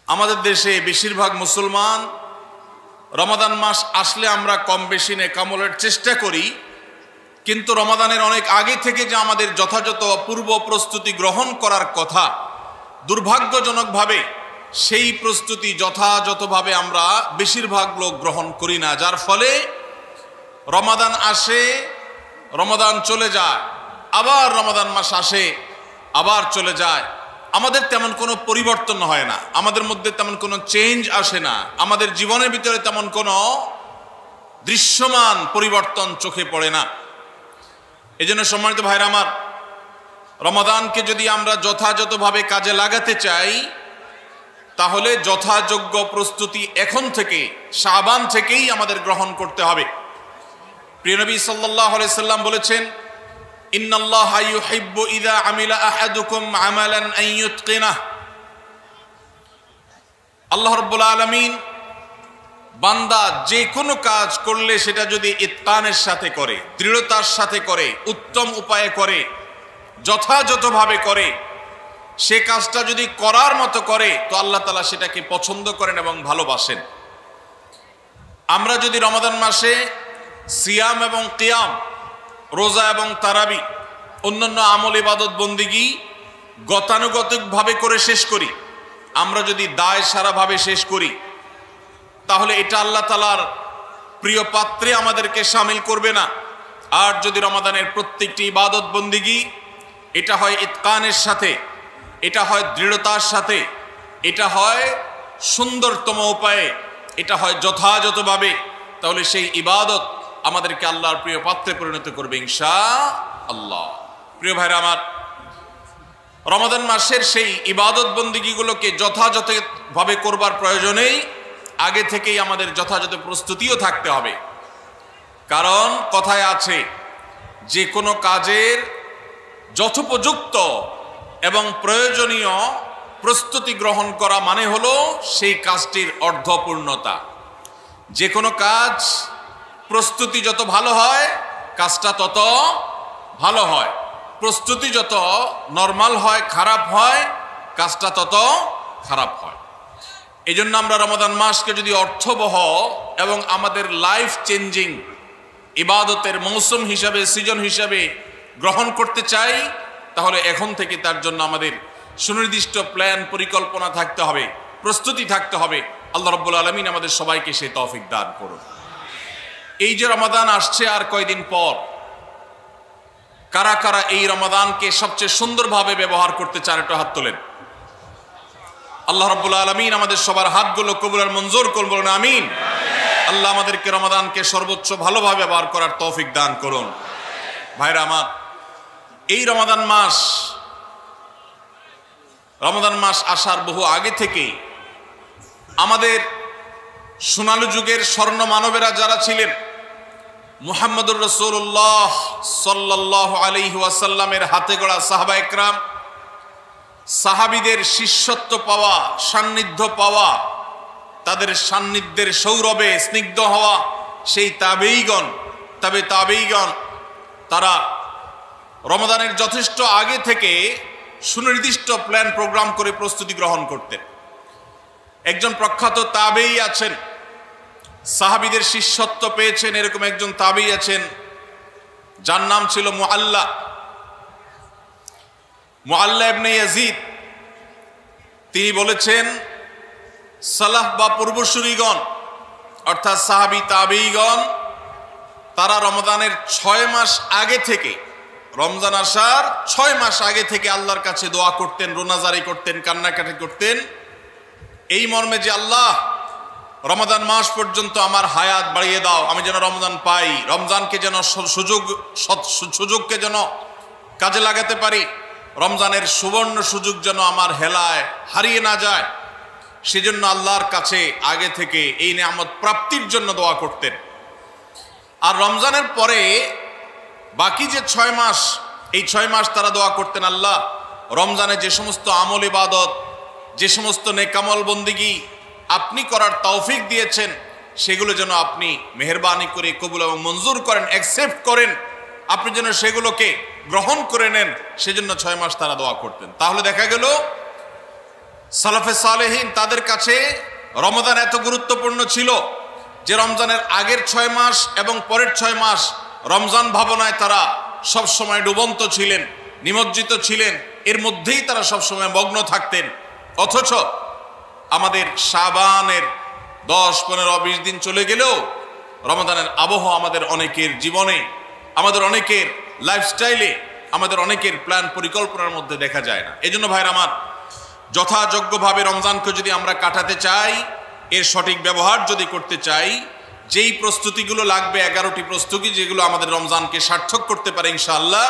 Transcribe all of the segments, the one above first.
আমাদের দেশে বেশিরভাগ মুসলমান রমাদান মাস আসলে আমরা কম বেশি নেকামলের চেষ্টা করি, কিন্তু রমাদানের অনেক আগে থেকে যে আমাদের যথাযথ পূর্ব প্রস্তুতি গ্রহণ করার কথা, দুর্ভাগ্যজনকভাবে সেই প্রস্তুতি যথাযথভাবে আমরা বেশিরভাগ লোক গ্রহণ করি না, যার ফলে রমাদান আসে, রমাদান চলে যায়, আবার রমাদান মাস আসে, আবার চলে যায়। আমাদের তেমন কোনো পরিবর্তন হয় না, আমাদের মধ্যে তেমন কোনো চেঞ্জ আসে না, আমাদের জীবনের ভিতরে তেমন কোনো দৃশ্যমান পরিবর্তন চোখে পড়ে না। এই জন্য সম্মানিত ভাইরা আমার, রমাদানকে যদি আমরা যথাযথভাবে কাজে লাগাতে চাই, তাহলে যথাযোগ্য প্রস্তুতি এখন থেকে, শাবান থেকেই আমাদের গ্রহণ করতে হবে। প্রিয় নবী সাল্লাল্লাহু আলাইহি সাল্লাম বলেছেন, ইন্নাল্লাহা ইউহিব্বু ইযা আমিলা আহাদুকুম আমালান আন ইউতকিনাহ। আল্লাহ রাব্বুল আলামিন বান্দা যে কোনো কাজ করলে সেটা যদি ইতকানের সাথে করে, দৃঢ়তার সাথে করে, উত্তম উপায়ে করে, যথাযথভাবে করে, সে কাজটা যদি করার মতো করে, তো আল্লাহ তাআলা সেটাকে পছন্দ করেন এবং ভালোবাসেন। আমরা যদি রমাদান মাসে সিয়াম এবং কিয়াম, রোজা এবং তারাবি, অন্যান্য আমল ইবাদত বন্দিগি গতানুগতিকভাবে করে শেষ করি, আমরা যদি দায় সারাভাবে শেষ করি, তাহলে এটা আল্লাহ তাআলার প্রিয় পাত্রে আমাদেরকে শামিল করবে না। আর যদি রমাদানের প্রত্যেকটি ইবাদত বন্দিগি এটা হয় ইতকানের সাথে, এটা হয় দৃঢ়তার সাথে, এটা হয় সুন্দরতম উপায়ে, এটা হয় যথাযথভাবে, তাহলে সেই ইবাদত আমাদেরকে আল্লাহর প্রিয় পাত্রে পরিণত করবে ইনশাআল্লাহ। প্রিয় ভাইরা আমার, রমাদান মাসের সেই ইবাদত বন্দিগিগুলোকে যথাযথভাবে করবার প্রয়োজনেই আগে থেকেই আমাদের যথাযথ প্রস্তুতিও থাকতে হবে। কারণ কথায় আছে, যে কোনো কাজের যথোপযুক্ত এবং প্রয়োজনীয় প্রস্তুতি গ্রহণ করা মানে হলো সেই কাজটির অর্ধপূর্ণতা। যে কোনো কাজ প্রস্তুতি যত ভালো হয়, কাজটা তত ভালো হয়। প্রস্তুতি যত নরমাল হয়, খারাপ হয়, কাজটা তত খারাপ হয়। এই জন্য আমরা রমাদান মাসকে যদি অর্থবহ এবং আমাদের লাইফ চেঞ্জিং ইবাদতের মৌসুম হিসাবে, সিজন হিসাবে গ্রহণ করতে চাই, তাহলে এখন থেকে তার জন্য আমাদের সুনির্দিষ্ট প্ল্যান, পরিকল্পনা থাকতে হবে, প্রস্তুতি থাকতে হবে। আল্লাহ রাব্বুল আলামিন আমাদের সবাইকে সেই তৌফিক দান করুন। এই যে রমাদান আসছে আর কয়দিন পর, কারা কারা এই রমাদানকে সবচেয়ে সুন্দরভাবে ব্যবহার করতে চান, একটু হাত তোলেন। আল্লাহ রাব্বুল আলামিন আমাদের সবার হাতগুলো কবুল আর মঞ্জুর করুন, বলুন আমিন। আল্লাহ আমাদেরকে রমাদানকে সর্বোচ্চ ভালোভাবে ব্যবহার করার তৌফিক দান করুন। ভাইরা আমার, এই রমাদান মাস আসার বহু আগে থেকেই আমাদের সোনালী যুগের স্বর্ণ মানবেরা যারা ছিলেন, মুহাম্মদুর রাসূলুল্লাহ সাল্লাল্লাহু আলাইহি ওয়াসাল্লামের হাতে গড়া সাহাবা একরাম, সাহাবীদের শিষ্যত্ব পাওয়া, সান্নিধ্য পাওয়া, তাদের সান্নিধ্যের সৌরভে স্নিগ্ধ হওয়া সেই তাবেঈগণ, তারা রমাদানের যথেষ্ট আগে থেকে সুনির্দিষ্ট প্ল্যান প্রোগ্রাম করে প্রস্তুতি গ্রহণ করতেন। একজন প্রখ্যাত তাবেঈ আছেন, সাহাবীদের শিষ্যত্ব পেয়েছেন, এরকম একজন তাবেঈ আছেন, যার নাম ছিল মুআল্লা ইবনে ইয়াজিদ। তিনি বলেছেন, সালাফ বা পূর্বসূরিগণ অর্থাৎ সাহাবী তাবেঈগণ, তারা রমাদানের 6 মাস আগে থেকে, রমজান আসার 6 মাস আগে থেকে আল্লাহর কাছে দোয়া করতেন, রোনাজারি করতেন, কান্নাকাটি করতেন, এই মর্মে যে আল্লাহ, রমাদান মাস পর্যন্ত আমার হায়াত বাড়িয়ে দাও, আমি যেন রমজান পাই, রমজানকে যেন সুযোগকে যেন কাজে লাগাতে পারি, রমজানের সুবর্ণ সুযোগ যেন আমার হেলায় হারিয়ে না যায়, সেজন্য আল্লাহর কাছে আগে থেকে এই নিয়ামত প্রাপ্তির জন্য দোয়া করতেন। আর রমজানের পরে বাকি যে 6 মাস, এই 6 মাস তারা দোয়া করতেন, আল্লাহ রমজানে যে সমস্ত আমল ইবাদত, যে সমস্ত নেকামল বন্দিগি আপনি করার তৌফিক দিয়েছেন, সেগুলো যেন আপনি মেহেরবানি করে কবুল এবং মঞ্জুর করেন, অ্যাকসেপ্ট করেন, আপনি যেন সেগুলোকে গ্রহণ করে নেন, সেজন্য 6 মাস তারা দোয়া করতেন। তাহলে দেখা গেল সালাফে সালেহীন তাদের কাছে রমাদান এত গুরুত্বপূর্ণ ছিল যে রমজানের আগের 6 মাস এবং পরের 6 মাস রমজান ভাবনায় তারা সব সময় ডুবন্ত ছিলেন, নিমজ্জিত ছিলেন, এর মধ্যেই তারা সব সময় মগ্ন থাকতেন। অথচ আমাদের শাবানের 10, 15, 20 দিন চলে গেলেও রমাদানের আবহ আমাদের অনেকের জীবনে, আমাদের অনেকের লাইফস্টাইলে, আমাদের অনেকের প্ল্যান পরিকল্পনার মধ্যে দেখা যায় না। এজন্য ভাইরা আমার, যথাযোগ্যভাবে রমজানকে যদি আমরা কাটাতে চাই, এর সঠিক ব্যবহার যদি করতে চাই, যেই প্রস্তুতিগুলো লাগবে 11টি প্রস্তুতি যেগুলো আমাদের রমজানকে সার্থক করতে পারে ইনশাআল্লাহ,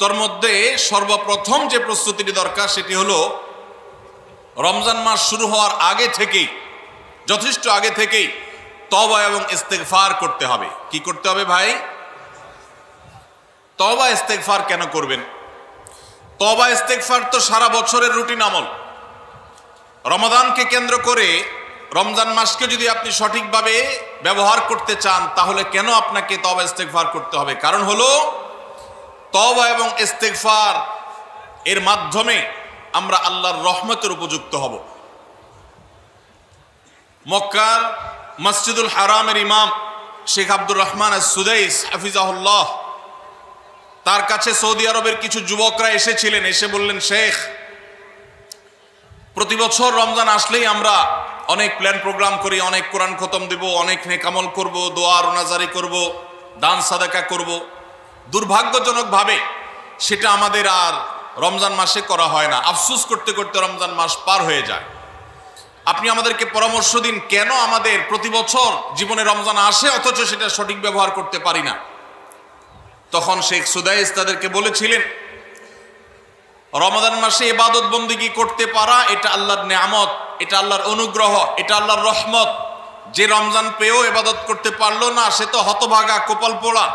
তোর মধ্যে সর্বপ্রথম যে প্রস্তুতিটি দরকার সেটি হলো রমজান মাস শুরু হওয়ার আগে থেকেই, যথেষ্ট আগে থেকেই তওবা এবং ইস্তেগফার করতে হবে। কি করতে হবে ভাই? তওবা ইস্তেগফার কেন করবেন? তওবা ইস্তেগফার তো সারা বছরের রুটিন আমল। রমাদানকে কেন্দ্র করে রমজান মাসকে যদি আপনি সঠিকভাবে ব্যবহার করতে চান, তাহলে কেন আপনাকে তওবা ইস্তেগফার করতে হবে? কারণ হলো তওবা এবং ইস্তেগফার এর মাধ্যমে আমরা আল্লাহর রহমতের উপযুক্ত হব। মক্কার মসজিদুল হারামের ইমাম শেখ আব্দুর রহমান আস-সুদাইস হাফিজাহুল্লাহ, তার কাছে সৌদি আরবের কিছু যুবকরা এসেছিলেন। এসে বললেন, শেখ, প্রতি বছর রমজান আসলেই আমরা অনেক প্ল্যান প্রোগ্রাম করি, অনেক কোরআন খতম দেব, অনেক নেক আমল করব, দোয়া রোনাজারি করব, দান সাদাকা করব। দুর্ভাগ্যজনকভাবে সেটা আমাদের আর রমজান মাসে করা হয় না। আফসোস করতে করতে রমজান মাস পার হয়ে যায়। আপনি আমাদেরকে পরামর্শ দিন, কেন আমাদের প্রতি বছর জীবনে রমজান আসে অথচ সেটা সঠিক ব্যবহার করতে পারি না? তখন শেখ সুদাইস তাদেরকে বলেছিলেন, রমাদান মাসে ইবাদত বন্দেগী করতে পারা এটা আল্লাহর নেয়ামত, এটা আল্লাহর অনুগ্রহ, এটা আল্লাহর রহমত। যে রমজান পেয়েও ইবাদত করতে পারলো না, সে তো হতভাগা, কপাল পোড়া।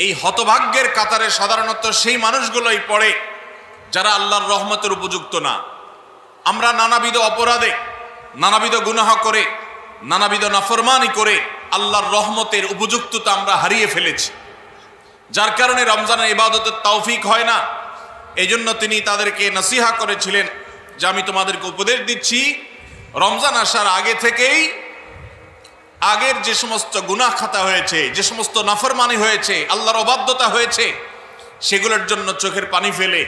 এই হতভাগ্যের কাতারে সাধারণত সেই মানুষগুলোই পড়ে যারা আল্লাহর রহমতের উপযুক্ত না। আমরা নানাবিধ অপরাধে, নানাবিধ গুনাহ করে, নানাবিধ নাফরমানি করে আল্লাহর রহমতের উপযুক্ততা আমরা হারিয়ে ফেলেছি, যার কারণে রমজানের ইবাদতের তৌফিক হয় না। এই জন্য তিনি তাদেরকে নসিহা করেছিলেন যে আমি তোমাদেরকে উপদেশ দিচ্ছি, রমজান আসার আগে থেকেই আগের যে সমস্ত গুনাহ খাতা হয়েছে, যে সমস্ত নাফরমানি হয়েছে, আল্লাহর অবাধ্যতা হয়েছে, সেগুলোর জন্য চোখের পানি ফেলে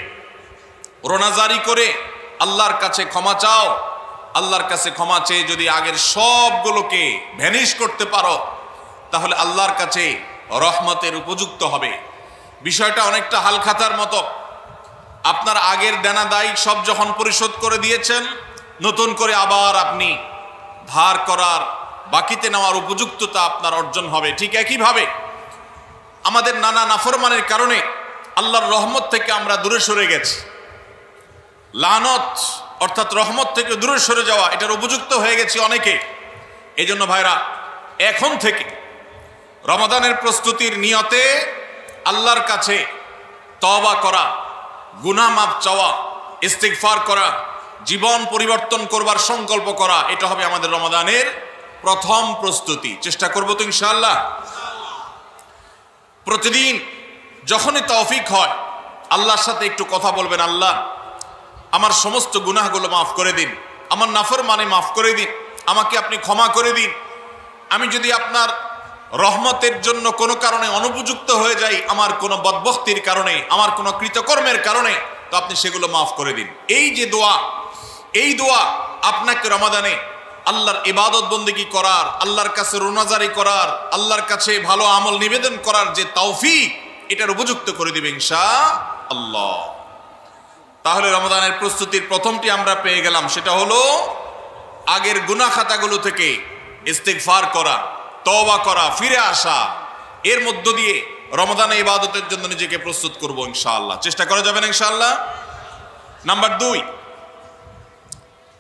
রোনাজারি করে আল্লাহর কাছে ক্ষমা চাও। আল্লাহর কাছে ক্ষমা চেয়ে যদি আগের সবগুলোকে ভ্যানিশ করতে পারো, তাহলে আল্লাহর কাছে রহমতের উপযুক্ত হবে। বিষয়টা অনেকটা হালখাতার মতো। আপনার আগের দেনা দায় সব যখন পরিশোধ করে দিয়েছেন, নতুন করে আবার আপনি ধার করার, বাকিতে নেওয়ার উপযুক্ততা আপনার অর্জন হবে। ঠিক একইভাবে আমাদের নানা নাফরমানের কারণে আল্লাহর রহমত থেকে আমরা দূরে সরে গেছি। লানত অর্থাৎ রহমত থেকে দূরে সরে যাওয়া, এটার উপযুক্ত হয়ে গেছি অনেকে। এই জন্য ভাইরা, এখন থেকে রমাদানের প্রস্তুতির নিয়তে আল্লাহর কাছে তওবা করা, গুনাহ মাফ চাওয়া, ইস্তিগফার করা, জীবন পরিবর্তন করবার সংকল্প করা, এটা হবে আমাদের রমাদানের প্রথম প্রস্তুতি। চেষ্টা করব তো ইনশাআল্লাহ। প্রতিদিন যখনই তৌফিক হয় আল্লাহর সাথে একটু কথা বলবেন, আল্লাহ আমার সমস্ত গুনাহগুলো মাফ করে দিন, আমার নাফরমানি মাফ করে দিন, আমাকে আপনি ক্ষমা করে দিন। আমি যদি আপনার রহমতের জন্য কোনো কারণে অনুপযুক্ত হয়ে যাই, আমার কোনো বদবখতির কারণে, আমার কোনো কৃতকর্মের কারণে, তো আপনি সেগুলো মাফ করে দিন। এই যে দোয়া, এই দোয়া আপনাকে রমাদানে আল্লাহর ইবাদত বন্দেগী করার, আল্লাহর কাছে রোনাজারি করার, আল্লাহর কাছে ভালো আমল নিবেদন করার যে তৌফিক, এটার উপযুক্ত করে দিবে ইনশাআল্লাহ। তাহলে রমাদানের প্রস্তুতির প্রথমটি আমরা পেয়ে গেলাম, সেটা হলো আগের গুনাহ খাতাগুলো থেকে ইস্তিগফার করা, তওবা করা, ফিরে আসা। এর মধ্য দিয়ে রমাদানে ইবাদতের জন্য নিজেকে প্রস্তুত করব ইনশাআল্লাহ। চেষ্টা করা যাবে না ইনশাআল্লাহ। নাম্বার 2,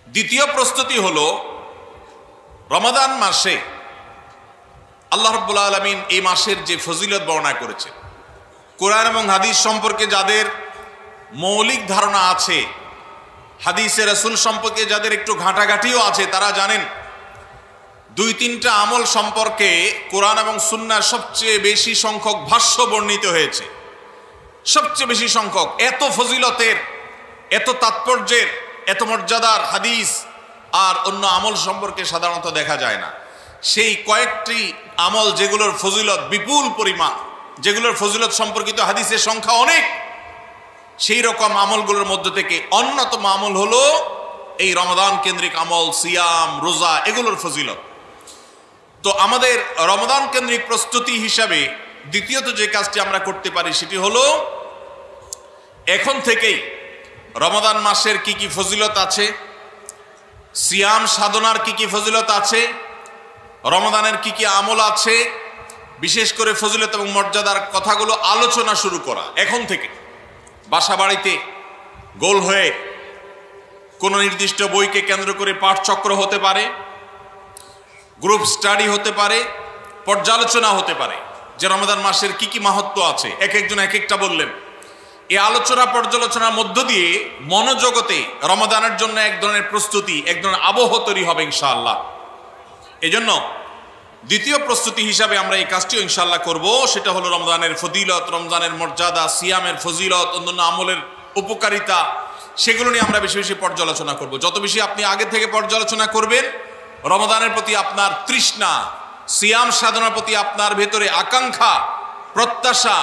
দ্বিতীয় প্রস্তুতি হলো রমাদান মাসে আল্লাহ রাব্বুল আলামিন এই মাসের যে ফজিলত বর্ণনা করেছেন, কোরআন এবং হাদিস সম্পর্কে যাদের মৌলিক ধারণা আছে, হাদিসে রাসূল সম্পর্কে যাদের একটু ঘাটাঘাটিও আছে, তারা জানেন 2-3টা আমল সম্পর্কে কোরআন এবং সুন্নাহ সবচেয়ে বেশি সংখ্যক ভাষ্য বর্ণিত হয়েছে। সবচেয়ে বেশি সংখ্যক, এত ফজিলতের, এত তাৎপর্যের, এত মর্যাদার হাদিস আর অন্য আমল সম্পর্কে সাধারণত দেখা যায় না। সেই কয়েকটি আমল যেগুলোর ফজিলত বিপুল পরিমাণ, যেগুলোর ফজিলত সম্পর্কিত হাদিসের সংখ্যা অনেক, সেই রকম আমলগুলোর মধ্যে থেকে অন্যতম আমল হলো এই রমাদান কেন্দ্রিক আমল, সিয়াম, রোজা, এগুলোর ফজিলত। তো আমাদের রমাদান কেন্দ্রিক প্রস্তুতি হিসাবে দ্বিতীয়ত যে কাজটি আমরা করতে পারি সেটি হলো এখন থেকেই রমাদান মাসের কি কি ফজিলত আছে, সিয়াম সাধনার কি কি ফজিলত আছে, রমাদানের কি কি আমল আছে, বিশেষ করে ফজিলত এবং মর্যাদার কথাগুলো আলোচনা শুরু করা এখন থেকে। বাসা বাড়িতে গোল হয়ে কোনো নির্দিষ্ট বইকে কেন্দ্র করে পাঠচক্র হতে পারে, গ্রুপ স্টাডি হতে পারে, পর্যালোচনা হতে পারে যে রমাদান মাসের কি কি মাহাত্ম্য আছে, এক একজন এক একটা বললেন। এই আলোচনা পর্যালোচনার মধ্য দিয়ে মনোজগতে রমাদানের জন্য এক ধরনের প্রস্তুতি, এক ধরনের আবহ তৈরি হবে ইনশাআল্লাহ। এই জন্য দ্বিতীয় প্রস্তুতি হিসাবে আমরা এই কাজটিও ইনশাআল্লাহ করব, সেটা হলো রমজানের ফজিলত, রমজানের মর্যাদা, সিয়ামের ফজিলত, অন্যান্য আমলের উপকারিতা, সেগুলো নিয়ে আমরা বেশি বেশি পর্যালোচনা করব। যত বেশি আপনি আগে থেকে পর্যালোচনা করবেন, রমাদানের প্রতি আপনার তৃষ্ণা, সিয়াম সাধনার প্রতি আপনার ভেতরে আকাঙ্ক্ষা, প্রত্যাশা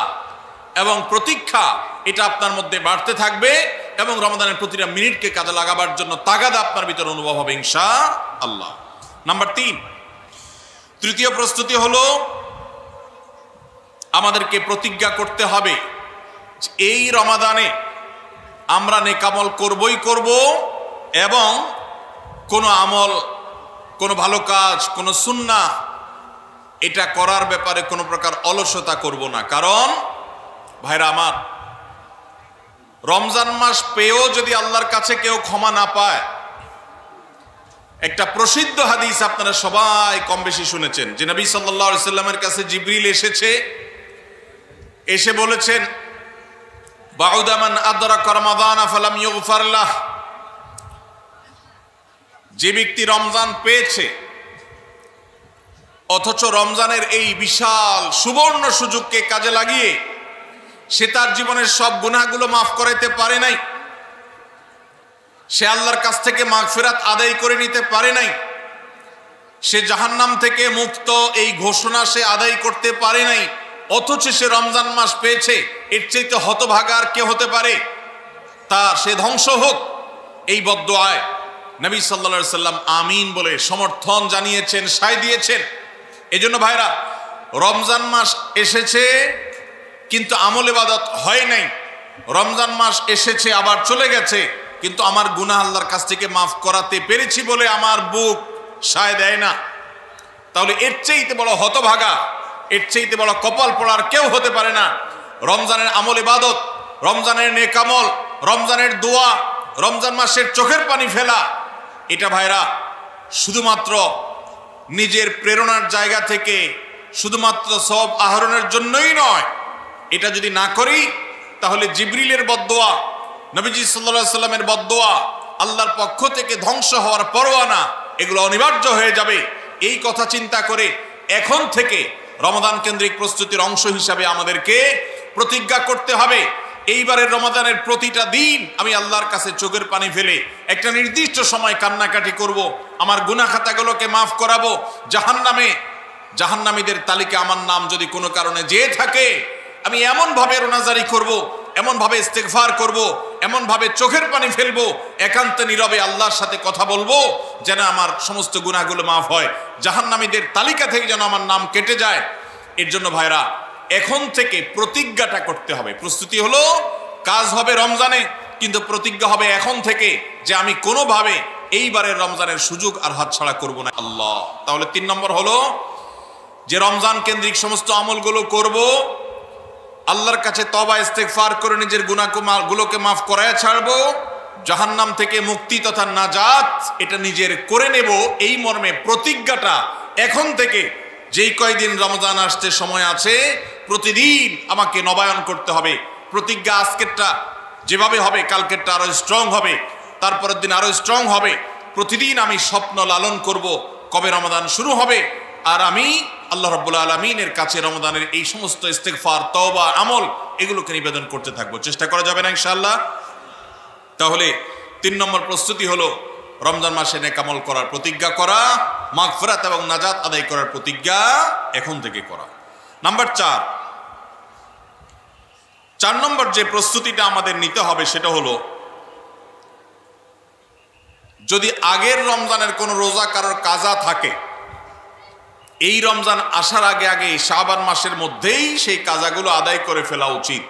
এবং প্রতীক্ষা, এটা আপনার মধ্যে বাড়তে থাকবে এবং রমাদানের প্রতিটা মিনিটকে কাজে লাগাবার জন্য তাগাদা আপনার ভিতরে অনুভব হবে ইনশাআল্লাহ। নাম্বার 3, তৃতীয় প্রস্তুতি হলো আমাদেরকে প্রতিজ্ঞা করতে হবে এই রমাদানে আমরা নেকামল করবই করব এবং কোনো আমল, কোনো ভালো কাজ, কোনো সুন্নাহ এটা করার ব্যাপারে কোনো প্রকার অলসতা করব না। কারণ ভাইরা আমার, রমজান মাস পেয়েও যদি আল্লাহর কাছে কেউ ক্ষমা না পায়, একটা প্রসিদ্ধ হাদিস আপনারা সবাই কম বেশি শুনেছেন যে নবী সাল্লাল্লাহু আলাইহি সাল্লামের কাছে জিবরিল এসে বলেছেন, বাউদা মান আদরাকা রমাদান ফালাম ইউগফার লাহ, যে ব্যক্তি রমজান পেয়েছে অথচ রমজানের এই বিশাল সুবর্ণ সুযোগকে কাজে লাগিয়ে সে তার জীবনের সব গুনাহগুলো মাফ করাইতে পারে নাই, সে আল্লাহর কাছ থেকে মাগফিরাত আদায় করে নিতে পারে নাই, সে জাহান্নাম থেকে মুক্ত এই ঘোষণা সে আদায় করতে পারে নাই, অথচ সে রমজান মাস পেয়েছে, এর চাইতে হতভাগা আর কে হতে পারে? সে ধ্বংস হোক, এই বদদুআয় নবী সাল্লাল্লাহু আলাইহি সাল্লাম আমিন বলে সমর্থন জানিয়েছেন, সায় দিয়েছেন। এজন্য ভাইরা, রমজান মাস এসেছে কিন্তু আমল ইবাদত হয় নাই, রমজান মাস এসেছে আবার চলে গেছে কিন্তু আমার গুনাহ আল্লাহর কাছ থেকে মাফ করাতে পেরেছি বলে আমার বুক সায় দেয় না, তাহলে এর চাইতে বড় হতভাগা, এর চাইতে বড় কপাল পড়ার কেউ হতে পারে না। রমজানের আমল ইবাদত, রমজানের নেক আমল, রমজানের দোয়া, রমজান মাসের চোখের পানি ফেলা, এটা ভাইরা শুধুমাত্র নিজের প্রেরণার জায়গা থেকে শুধুমাত্র সওয়াব আহরণের জন্যই নয়। এটা যদি না করি তাহলে জিবরিলের বদদুয়া, নবীজি সাল্লাল্লাহু আলাইহি সাল্লামের বদদুয়া, আল্লাহর পক্ষ থেকে ধ্বংস হওয়ার পরোয়ানা, এগুলো অনিবার্য হয়ে যাবে। এই কথা চিন্তা করে এখন থেকে রমাদান কেন্দ্রিক প্রস্তুতির অংশ হিসাবে আমাদেরকে প্রতিজ্ঞা করতে হবে, এইবারের রমাদানের প্রতিটা দিন আমি আল্লাহর কাছে চোখের পানি ফেলে একটা নির্দিষ্ট সময় কান্নাকাটি করব, আমার গুনাহ খাতাগুলোকে মাফ করাবো, জাহান্নামীদের তালিকা আমার নাম যদি কোনো কারণে যেয়ে থাকে আমি এমন ভাবে রোনাজারি করব, এমন ভাবে ইস্তেগফার করব, এমন ভাবে চোখের পানি ফেলবো, একান্ত নীরবে আল্লাহর সাথে কথা বলবো যেন আমার সমস্ত গুনাহগুলো মাফ হয়, জাহান্নামীদের তালিকা থেকে যেন আমার নাম কেটে যায়। এর জন্য ভাইরা এখন থেকে প্রতিজ্ঞাটা করতে হবে। প্রস্তুতি হলো কাজ হবে রমজানে, কিন্তু প্রতিজ্ঞা হবে এখন থেকে যে আমি কোনোভাবে এইবারের রমজানের সুযোগ আর হাতছাড়া করব না আল্লাহ। তাহলে 3 নম্বর হলো যে রমজান কেন্দ্রিক সমস্ত আমলগুলো করব, আল্লাহর কাছে তওবা ইস্তেগফার করে নিজের গুনাহগুলোকে মাফ করায় ছাড়বো, জাহান্নাম থেকে মুক্তি তথা নাজাত এটা নিজের করে নেব, এই মর্মে প্রতিজ্ঞাটা এখন থেকে যেই কয়দিন রমজান আসতে সময় আছে প্রতিদিন আমাকে নবায়ন করতে হবে। প্রতিজ্ঞা আজকেরটা যেভাবে হবে কালকেরটা আরো স্ট্রং হবে, তারপরের দিন আরো স্ট্রং হবে। প্রতিদিন আমি স্বপ্ন লালন করব কবে রমজান শুরু হবে, আর আমি আল্লাহ রাব্বুল আলামিনের কাছে রমজানের এই সমস্ত ইস্তেগফার, তওবা, আমল এগুলোকে নিবেদন করতে থাকবো। চেষ্টা করা যাবে না ইনশাআল্লাহ? তাহলে 3 নম্বর প্রস্তুতি হলো রমজান মাসে নেক আমল করার প্রতিজ্ঞা করা, মাগফিরাত এবং নাজাত আদায় করার প্রতিজ্ঞা এখন থেকে করা। নাম্বার 4 নম্বর যে প্রস্তুতিটা আমাদের নিতে হবে সেটা হলো, যদি আগের রমজানের কোনো রোজা কারোর কাজা থাকে, এই রমজান আসার আগে আগে শাবান মাসের মধ্যেই সেই কাজাগুলো আদায় করে ফেলা উচিত।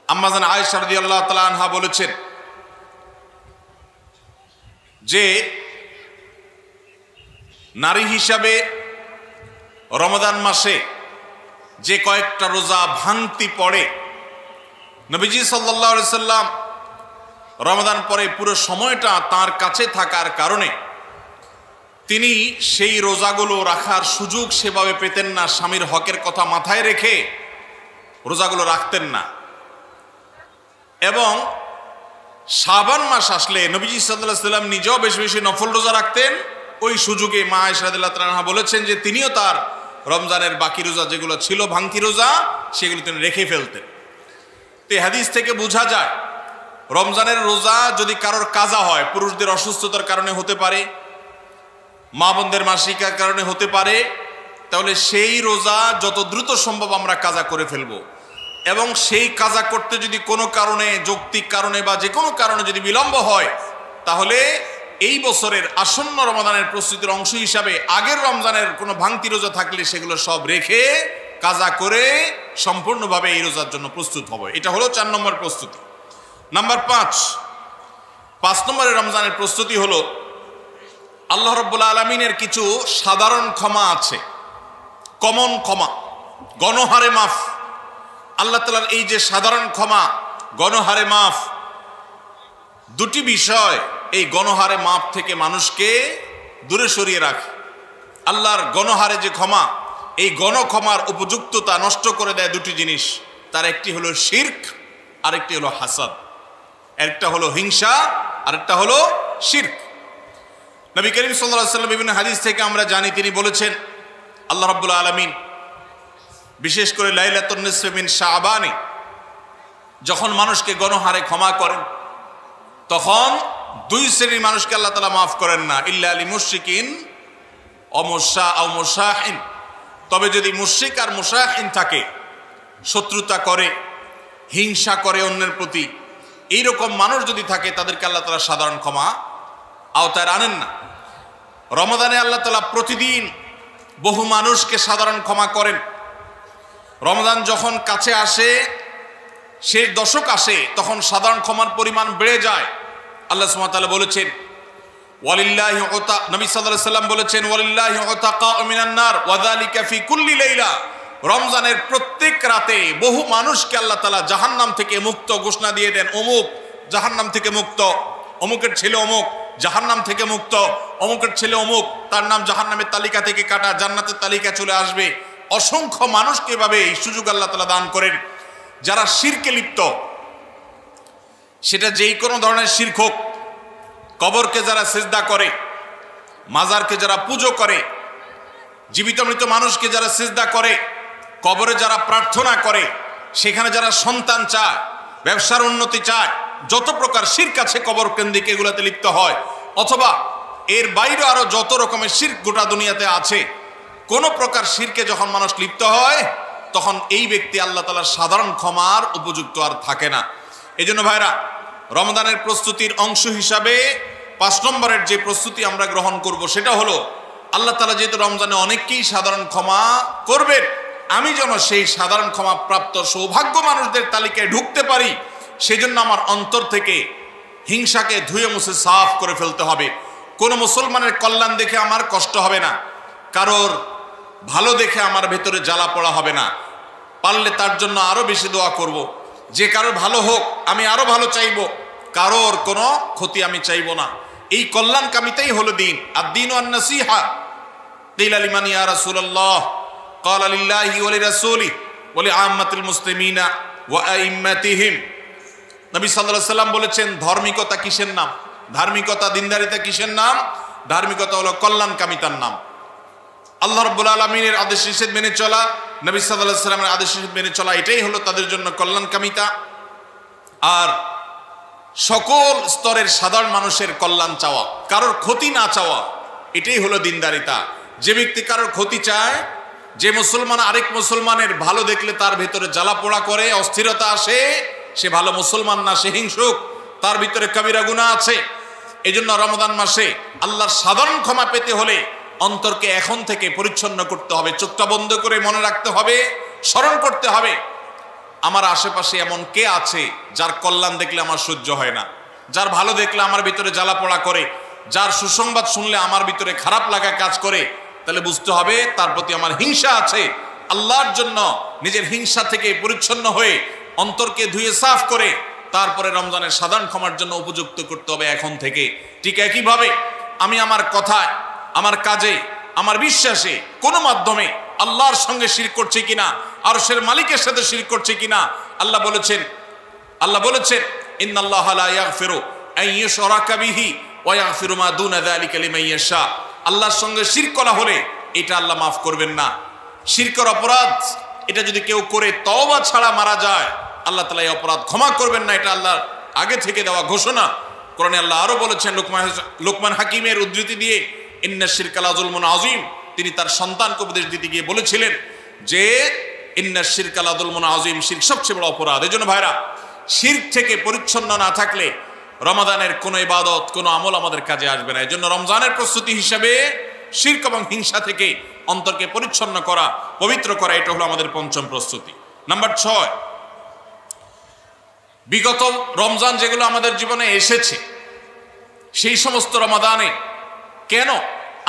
আম্মা জান আয়েশা রাদিয়াল্লাহু তাআলা আনহা বলেছেন যে নারী হিসাবে রমজান মাসে যে কয়েকটা রোজা ভাঙতি পড়ে, নবীজি সাল্লাল্লাহু আলাইহি সাল্লাম রমজান পরে পুরো সময়টা তার কাছে থাকার কারণে তিনি সেই রোজাগুলো রাখার সুযোগ সেভাবে পেতেন না। স্বামীর হকের কথা মাথায় রেখে রোজাগুলো রাখতেন না। এবং শাবান মাস আসলে নবীজি সাল্লাল্লাহু আলাইহি সাল্লাম নিজেও বেশি বেশি নফল রোজা রাখতেন। ওই সুযোগে মা আয়েশা রাদিয়াল্লাহু তাআলা আনহা বলেছেন যে তিনিও তার রমজানের বাকি রোজা যেগুলো ছিল ভাঙতি রোজা, সেগুলো তিনি রেখে ফেলতেন। তো এই হাদিস থেকে বোঝা যায় রমজানের রোজা যদি কারোর কাজা হয়, পুরুষদের অসুস্থতার কারণে হতে পারে, মা বোনদের মাসিকার কারণে হতে পারে, তাহলে সেই রোজা যত দ্রুত সম্ভব আমরা কাজা করে ফেলবো। এবং সেই কাজা করতে যদি কোনো কারণে, যৌক্তিক কারণে বা যে কোনো কারণে যদি বিলম্ব হয়, তাহলে এই বছরের আসন্ন রমজানের প্রস্তুতির অংশ হিসাবে আগের রমজানের কোনো ভাঙতি রোজা থাকলে সেগুলো সব রেখে কাজা করে সম্পূর্ণভাবে এই রোজার জন্য প্রস্তুত হবে। এটা হলো 4 নম্বর প্রস্তুতি। নাম্বার 5 নম্বরের রমজানের প্রস্তুতি হলো, আল্লাহ রাব্বুল আলামিনের কিছু সাধারণ ক্ষমা আছে, কমন ক্ষমা, গণহারে মাফ। আল্লাহ তাআলার এই যে সাধারণ ক্ষমা, গণহারে মাফ, দুটি বিষয় এই গণহারে মাফ থেকে মানুষকে দূরে সরিয়ে রাখে। আল্লাহর গণহারে যে ক্ষমা, এই গণক্ষমার উপযুক্ততা নষ্ট করে দেয় দুটি জিনিস। তার একটি হলো শিরক, আরেকটি হলো হাসাদ। একটা হলো হিংসা, আরেকটা হলো শিরক। নবী করিম সাল্লাল্লাহু আলাইহি ওয়াসাল্লাম বিভিন্ন হাদিস থেকে আমরা জানি, তিনি বলেছেন আল্লাহ রাব্বুল আলামিন বিশেষ করে লাইলাতুন নিসফি মিন শাবানে যখন মানুষকে গণহারে ক্ষমা করেন, তখন 2 শ্রেণীর মানুষকে আল্লাহ তাআলা মাফ করেন না, ইল্লা লিল মুশরিকিন ও মুশাহিন। তবে যদি মুশরিক আর মুশাহিন থাকে, শত্রুতা করে, হিংসা করে অন্যের প্রতি, এইরকম মানুষ যদি থাকে, তাদেরকে আল্লাহ তাআলা সাধারণ ক্ষমা আওতায় আনেন না। রমাদানে আল্লাহ তাআলা প্রতিদিন বহু মানুষকে সাধারণ ক্ষমা করেন। রমজান যখন কাছে আসে, শেষ দশক আসে, তখন সাধারণ ক্ষমার পরিমাণ বেড়ে যায়। আল্লাহ সুবহানাহু ওয়া তাআলা বলেছেন ওয়ালিল্লাহি নবী সাল্লাল্লাহু আলাইহি সাল্লাম বলেছেন ওয়ালিল্লাহি উতাকা মিনান নার ওয়া যালিকা ফি কুল্লি লাইলা। রমজানের প্রত্যেক রাতে বহু মানুষকে আল্লাহ তাআলা জাহান্নাম থেকে মুক্ত ঘোষণা দিয়ে দেন, অমুক জাহান্নাম থেকে মুক্ত, অমুকের ছেলে অমুক জাহান্নাম থেকে মুক্ত, অমুকের ছেলে অমুক, তার নাম জাহান্নামের তালিকা থেকে কাটা, জান্নাতের তালিকা চলে আসবে। অসংখ্য মানুষকে এভাবে এই সুযোগ আল্লাহ তাআলা দান করেন। যারা শিরকে লিপ্ত, সেটা যেই কোনো ধরনের শিরক হোক, কবরকে যারা সিজদা করে, মাজারকে যারা পুজো করে, জীবিত মৃত মানুষকে যারা সিজদা করে, কবরে যারা প্রার্থনা করে, সেখানে যারা সন্তান চায়, ব্যবসার উন্নতি চায়, যত প্রকার শিরক আছে কবর কেন্দ্রিক, এগুলাতে লিপ্ত হয়, অথবা এর বাইরে আরো যত রকমের শিরক গোটা দুনিয়াতে আছে, কোন প্রকার শিরকে যখন মানুষ লিপ্ত হয়, তখন এই ব্যক্তি আল্লাহ তাআলার সাধারণ ক্ষমার উপযুক্ত আর থাকে না। এই জন্য ভাইরা, রমজানের প্রস্তুতির অংশ হিসাবে 5 নম্বরের যে প্রস্তুতি আমরা গ্রহণ করব, সেটা হলো আল্লাহ তাআলা যেহেতু রমজানে অনেককেই সাধারণ ক্ষমা করবেন, আমি যেন সেই সাধারণ ক্ষমা প্রাপ্ত সৌভাগ্য মানুষদের তালিকায় ঢুকতে পারি, সেজন্য আমার অন্তর থেকে হিংসাকে ধুয়ে মুছে সাফ করে ফেলতে হবে। কোনো মুসলমানের কল্যাণ দেখে আমার কষ্ট হবে না, কারোর ভালো দেখে আমার ভেতরে জ্বালা পড়া হবে না। পারলে তার জন্য আরো বেশি দোয়া করব, যে কারোর ভালো হোক আমি আরো ভালো চাইবো, কারোর কোনো ক্ষতি আমি চাইবো না। এই কল্যাণকামিতাই হলো দিন। আদ-দীনু আন-নাসীহা। কিলা লিমান ইয়া রাসূলুল্লাহ? ক্বালা লিল্লাহি ওয়া লিরাসূলিহি ওয়া লিআম্মাতিল মুসলিমিনা ওয়া আইম্মাতিহিম। নবী সাল্লাল্লাহু আলাইহি সাল্লাম বলেছেন, ধার্মিকতা কিসের নাম? ধার্মিকতা, দিনদারিতা কিসের নাম? ধার্মিকতা হলো কল্যাণকামিতার নাম। আল্লাহ রাব্বুল আলামিনের আদেশ নিষেধ মেনে চলা, নবী সাল্লাল্লাহু আলাইহি সাল্লামের আদেশ নিষেধ মেনে চলা, এটাই হলো তাদের জন্য কল্যাণকামিতা। আর সকল স্তরের সাধারণ মানুষের কল্যাণ চাওয়া, কারোর ক্ষতি না চাওয়া, এটাই হলো দিনদারিতা। যে ব্যক্তি কারোর ক্ষতি চায়, যে মুসলমান আরেক মুসলমানের ভালো দেখলে তার ভেতরে জ্বালা পোড়া করে, অস্থিরতা আসে, সে ভালো মুসলমান না, সে হিংসুক, তার ভিতরে কবিরা গুনাহ আছে। এই জন্য রমজান মাসে আল্লাহর সাধারণ ক্ষমা পেতে হলে অন্তরকে এখন থেকে পরিচ্ছন্ন করতে হবে, চোখটা বন্ধ করে মনে রাখতে হবে, স্মরণ করতে হবে আমার আশেপাশে এমন কে আছে যার কল্যাণ দেখলে আমার সহ্য হয় না, যার ভালো দেখলে আমার ভিতরে জ্বালা পোড়া করে, যার সুসংবাদ শুনলে আমার ভিতরে খারাপ লাগা কাজ করে। তাহলে বুঝতে হবে তার প্রতি আমার হিংসা আছে। আল্লাহর জন্য নিজের হিংসা থেকে পরিচ্ছন্ন হয়ে অন্তরকে ধুয়ে সাফ করে তারপরে রমজানের সাধারণ ক্ষমার জন্য উপযুক্ত করতে হবে এখন থেকে। ঠিক একইভাবে আমি আমার কথায়, আমার কাজে, আমার বিশ্বাসে কোনো মাধ্যমে আল্লাহর সঙ্গে শিরক করছি কিনা, আরশের মালিকের সাথে শিরক করছি কিনা, আল্লাহ বলেছেন ইন্নাল্লাহা লা ইয়াগফিরু আন ইউশরাকা বিহি ওয়া ইয়াগফিরু মা দুনা যালিকা লিমান ইয়াশা। আল্লাহর সঙ্গে শিরক করা হলে এটা আল্লাহ মাফ করবেন না। শিরকের অপরাধ এটা যদি কেউ করে তওবা ছাড়া মারা যায়, আল্লাহ তাআলা এই অপরাধ ক্ষমা করবেন না, এটা আল্লাহর আগে থেকে দেওয়া ঘোষণা। কোরআনে আল্লাহ আরো বলেছেন লোকমান হাকিমের উদ্ধৃতি দিয়ে, ইন্নাশ শিরকা লাযুলমুন আযীম। তিনি তার সন্তানকে উপদেশ দিতে গিয়ে বলেছিলেন যে ইন্নাশ শিরকা লাযুলমুন আযীম, শিরক সবচেয়ে বড় অপরাধ। এজন্য ভাইরা, শিরক থেকে পরিচ্ছন্ন না থাকলে রমাদানের কোনো ইবাদত, কোনো আমল আমাদের কাজে আসবে না। এজন্য রমজানের প্রস্তুতি হিসেবে শিরক এবং হিংসা থেকে অন্তরকে পরিচ্ছন্ন করা, পবিত্র করা, এটা হলো আমাদের পঞ্চম প্রস্তুতি। নাম্বার 6, বিগত রমজান যেগুলো আমাদের জীবনে এসেছে, সেই সমস্ত রমাদানে কেন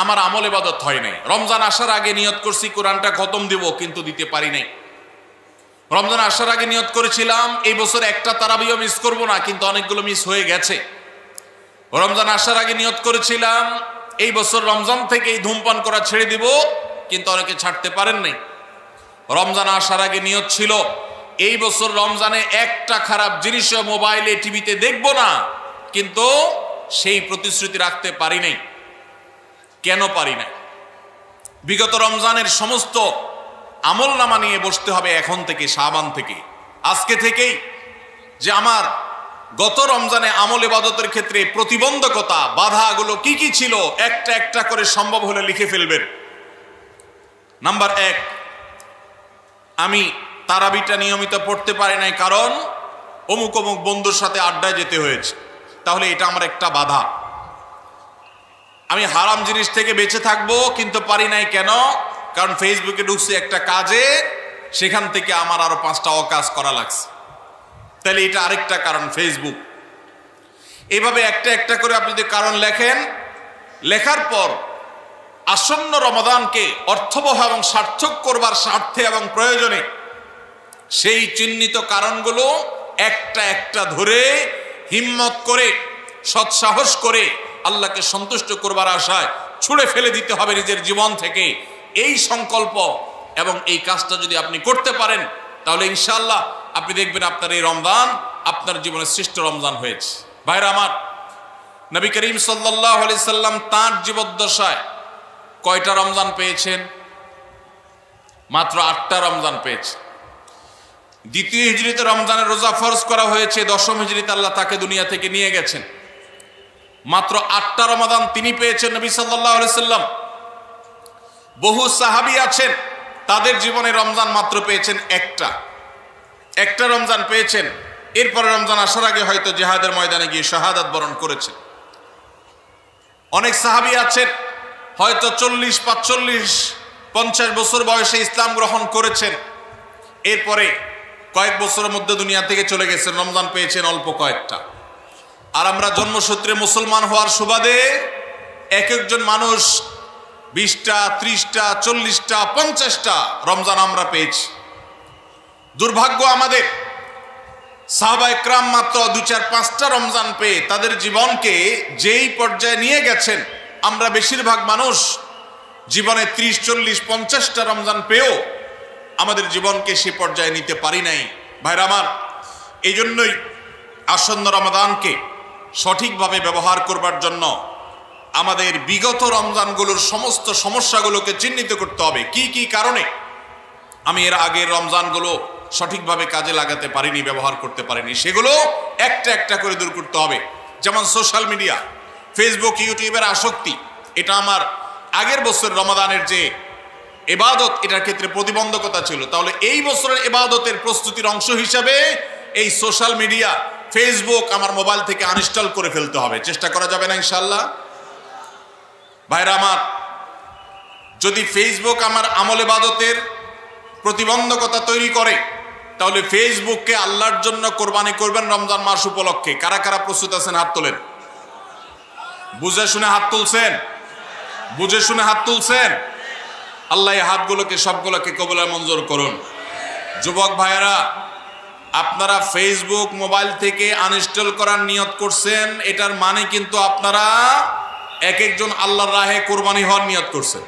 আমার আমল ইবাদত হয় নাই? রমজান আসার আগে নিয়ত করছি কোরআনটা খতম দিব, কিন্তু দিতে পারি নাই। রমজান আসার আগে নিয়ত করেছিলাম এই বছর একটা তারাবিও মিস করব না, কিন্তু অনেকগুলো মিস হয়ে গেছে। রমজান আসার আগে নিয়ত করেছিলাম এই বছর রমজান থেকেই ধূমপান করা ছেড়ে দিব, কিন্তু অনেকে ছাড়তে পারেন নাই। রমজান আসার আগে নিয়ত ছিল এই বছর রমজানে একটা খারাপ জিনিসও মোবাইলে, টিভিতে দেখব না, কিন্তু সেই প্রতিশ্রুতি রাখতে পারি নাই। কেন পারি নাই? বিগত রমজানের সমস্ত আমল নামা নিয়ে বসতে হবে এখন থেকে, শাবান থেকে, আজকে থেকেই, যে আমার গত রমজানে আমল ইবাদতের ক্ষেত্রে প্রতিবন্ধকতা, বাধাগুলো কি কি ছিল, একটা একটা করে সম্ভব হলে লিখে ফেলবেন। নাম্বার 1, আমি তারাবিটা নিয়মিত পড়তে পারি নাই, কারণ অমুক অমুক বন্ধুর সাথে আড্ডায় যেতে হয়েছে, তাহলে এটা আমার একটা বাধা। আমি হারাম জিনিস থেকে বেঁচে থাকবো, কিন্তু পারি নাই কেন? কারণ ফেসবুকে ঢুকছে একটা কাজে, সেখান থেকে আমার আরো 5টা অকাজ করা লাগছে, তাহলে এটা আরেকটা কারণ, ফেসবুক। এইভাবে একটা একটা করে আপনি যদি কারণ লেখেন, লেখার পর আসন্ন রমাদানকে অর্থবহ এবং সার্থক করবার স্বার্থে এবং প্রয়োজনে সেই চিহ্নিত কারণগুলো একটা একটা ধরে হিম্মত করে, সৎসাহস করে আল্লাহকে সন্তুষ্ট করবার আশায় ছুঁড়ে ফেলে দিতে হবে নিজের জীবন থেকে। এই সংকল্প এবং এই কাজটা যদি আপনি করতে পারেন, তাহলে ইনশাআল্লাহ আপনি দেখবেন আপনার এই রমজান আপনার জীবনের শ্রেষ্ঠ রমজান হয়েছে। ভাইরা আমার, নবী করিম সাল্লাল্লাহু আলাইহি সাল্লাম তাঁর জীবদ্দশায় কয়টা রমজান পেয়েছেন? মাত্র 8টা রমজান পেয়েছে। দ্বিতীয় হিজরিতে রমজানের রোজা ফরজ করা হয়েছে, 10ম হিজরিতে আল্লাহ তাকে দুনিয়া থেকে নিয়ে গেছেন। মাত্র 8টা রমাদান তিনি পেয়েছেন নবী সাল্লাল্লাহু আলাইহি সাল্লাম। বহু সাহাবী আছেন তাদের জীবনে রমজান মাত্র পেয়েছেন একটা রমজান পেয়েছেন। এরপরে রমজান আসার আগে হয়তো জিহাদের ময়দানে গিয়ে শাহাদাত বরণ করেছেন। অনেক সাহাবী আছেন হয়তো 40, 45, 50 বছর বয়সে ইসলাম গ্রহণ করেছেন, এরপরে কয়েক বছরের মধ্যে দুনিয়া থেকে চলে গেছেন, রমজান পেয়েছেন অল্প কয়েকটা। আর আমরা জন্মসূত্রে মুসলমান হওয়ার সুবাদে এক একজন মানুষ 20টা, 30টা, 40টা, 50টা রমজান আমরা পেয়েছি। দুর্ভাগ্য আমাদের, সাহাবা একরাম মাত্র 2, 4, 5টা রমজান পেয়ে তাদের জীবনকে যেই পর্যায়ে নিয়ে গেছেন, আমরা বেশিরভাগ মানুষ জীবনে 30, 40, 50টা রমজান পেয়েও আমাদের জীবনকে সে পর্যায়ে নিতে পারি নাই। ভাইরা আমার, এই জন্যই আসন্ন রমাদানকে সঠিকভাবে ব্যবহার করবার জন্য আমাদের বিগত রমজানগুলোর সমস্ত সমস্যাগুলোকে চিহ্নিত করতে হবে। কি কি কারণে আমি এর আগের রমজানগুলো সঠিকভাবে কাজে লাগাতে পারিনি, ব্যবহার করতে পারিনি, সেগুলো একটা একটা করে দূর করতে হবে। যেমন সোশ্যাল মিডিয়া, ফেসবুক, ইউটিউবের আসক্তি, এটা আমার আগের বছর রমাদানের যে ইবাদত, এটার ক্ষেত্রে প্রতিবন্ধকতা ছিল। তাহলে এই বছরের ইবাদতের প্রস্তুতির অংশ হিসাবে এই সোশ্যাল মিডিয়া, ফেসবুক আমার মোবাইল থেকে আনইনস্টল করে ফেলতে হবে। চেষ্টা করা যাবে না ইনশাআল্লাহ? ভাইরা আমার, যদি ফেসবুক আমার আমল ইবাদতের প্রতিবন্ধকতা তৈরি করে, তাহলে ফেসবুককে আল্লাহর জন্য কোরবানি করবেন রমজান মাস উপলক্ষে। কারা কারা প্রস্তুত আছেন হাত তোলেন। বুঝে শুনে হাত তুলছেন? বুঝে শুনে হাত তুলছেন? আল্লাহ এই হাতগুলোকে সবগুলোকে কবুল মঞ্জুর করুন। যুবক ভাইয়েরা, আপনারা ফেসবুক মোবাইল থেকে আনইনস্টল করার নিয়ত করছেন, এটার মানে কিন্তু আপনারা এক একজন আল্লাহর রাহে কোরবানি হওয়ার নিয়ত করছেন।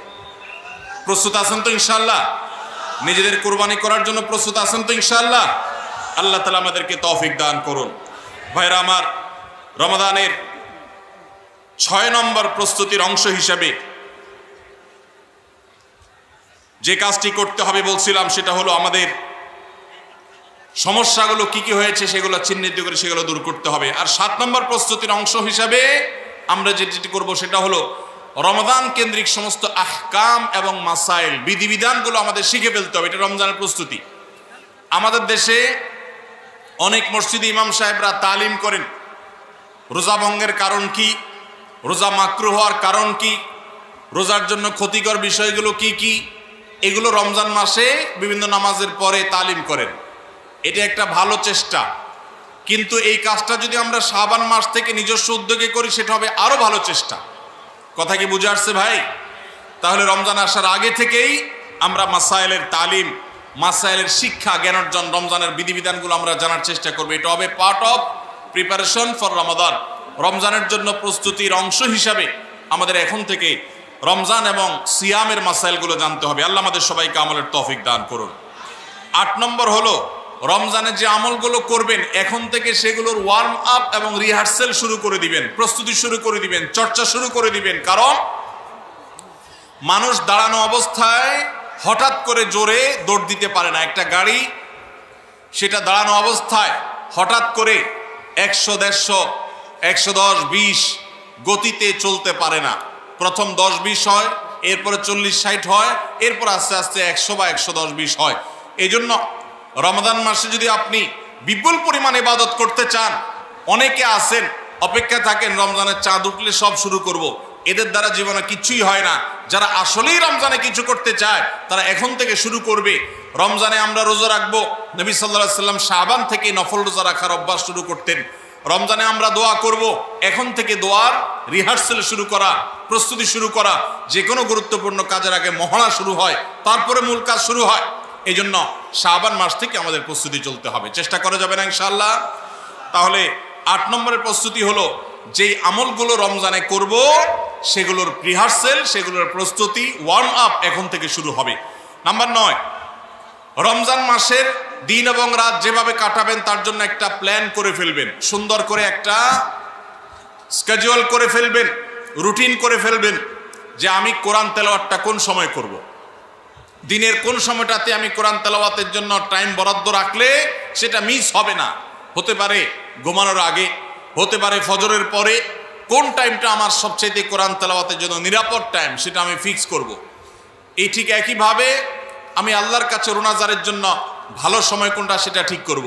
প্রস্তুত আছেন তো ইনশাআল্লাহ? নিজেদের কোরবানি করার জন্য প্রস্তুত আছেন তো ইনশাআল্লাহ? আল্লাহ তাআলা আমাদেরকে তৌফিক দান করুন। ভাইরা আমার, রমাদানের 6 নম্বর প্রস্তুতির অংশ হিসাবে যে কাজটি করতে হবে বলছিলাম, সেটা হলো আমাদের সমস্যাগুলো কি কি হয়েছে সেগুলো চিহ্নিত করে সেগুলো দূর করতে হবে। আর 7 নম্বর প্রস্তুতির অংশ হিসাবে আমরা যেটি করব সেটা হলো রমাদান কেন্দ্রিক সমস্ত আহকাম এবং মাসাইল, বিধিবিধানগুলো আমাদের শিখে ফেলতে হবে। এটা রমজানের প্রস্তুতি। আমাদের দেশে অনেক মসজিদে ইমাম সাহেবরা তালিম করেন রোজা ভঙ্গের কারণ কি, রোজা মাকরুহ হওয়ার কারণ কি, রোজার জন্য ক্ষতিকর বিষয়গুলো কি কি, এগুলো রমজান মাসে বিভিন্ন নামাজের পরে তালিম করেন। এটা একটা ভালো চেষ্টা, কিন্তু এই কাজটা যদি আমরা শাবান মাস থেকে নিজস্ব উদ্যোগে করি সেটা হবে আরো ভালো চেষ্টা। কথা কি বুঝে আসছে ভাই? তাহলে রমজান আসার আগে থেকেই আমরা মাসাইলের তালিম, মাসাইলের শিক্ষা, জ্ঞান অর্জন, রমজানের বিধিবিধানগুলো আমরা জানার চেষ্টা করব। এটা হবে পার্ট অফ প্রিপারেশন ফর রমাদান। রমজানের জন্য প্রস্তুতির অংশ হিসাবে আমাদের এখন থেকে রমজান এবং সিয়ামের মাসাইলগুলো জানতে হবে। আল্লাহ আমাদের সবাইকে আমলের তৌফিক দান করুন। 8 নম্বর হলো রমজানে যে আমলগুলো করবেন এখন থেকে সেগুলোর ওয়ার্ম আপ এবং রিহার্সেল শুরু করে দিবেন, প্রস্তুতি শুরু করে দিবেন, চর্চা শুরু করে দিবেন। কারণ মানুষ দাঁড়ানো অবস্থায় হঠাৎ করে জোরে দৌড় দিতে পারে না। একটা গাড়ি সেটা দাঁড়ানো অবস্থায় হঠাৎ করে 100, 150, 110, 20 গতিতে চলতে পারে না। প্রথম 10, 20 হয়, এরপরে 40, 60 হয়, এরপর আস্তে আস্তে 100 বা 110, 20 হয়। এই জন্য রমাদান মাসে যদি আপনি বিপুল পরিমাণ ইবাদত করতে চান, অনেকে আছেন অপেক্ষা থাকেন রমজানের চাঁদ উঠলে সব শুরু করব। এদের দ্বারা জীবনে কিছুই হয় না। যারা আসলেই রমজানে কিছু করতে চায় তারা এখন থেকে শুরু করবে। রমজানে আমরা রোজা রাখবো, নবী সাল্লাল্লাহু আলাইহি সাল্লাম শাবান থেকে নফল রোজা রাখার অভ্যাস শুরু করতেন। রমজানে আমরা দোয়া করব, এখন থেকে দোয়ার রিহার্সেল শুরু করা, প্রস্তুতি শুরু করা। যে কোনো গুরুত্বপূর্ণ কাজের আগে মহড়া শুরু হয়, তারপরে মূল কাজ শুরু হয়। এই জন্য শাবান মাস থেকে আমাদের প্রস্তুতি চলতে হবে। চেষ্টা করা যাবে না ইনশাআল্লাহ? তাহলে 8 নম্বরের প্রস্তুতি হলো যেই আমলগুলো রমজানে করব সেগুলোর রিহার্সেল, সেগুলোর প্রস্তুতি, ওয়ার্ম আপ এখন থেকে শুরু হবে। নাম্বার 9, রমজান মাসের দিন এবং রাত যেভাবে কাটাবেন তার জন্য একটা প্ল্যান করে ফেলবেন। সুন্দর করে একটা স্কেডিউল করে ফেলবেন, রুটিন করে ফেলবেন যে আমি কোরআন তেলাওয়াতটা কোন সময় করব। দিনের কোন সময়টাতে আমি কোরআন তেলাওয়াতের জন্য টাইম বরাদ্দ রাখলে সেটা মিস হবে না। হতে পারে ঘুমানোর আগে, হতে পারে ফজরের পরে। কোন টাইমটা আমার সবচাইতে কোরআন তেলাওয়াতের জন্য নিরাপদ টাইম সেটা আমি ফিক্স করব। এই ঠিক একইভাবে আমি আল্লাহর কাছে রোনাজারের জন্য ভালো সময় কোনটা সেটা ঠিক করব।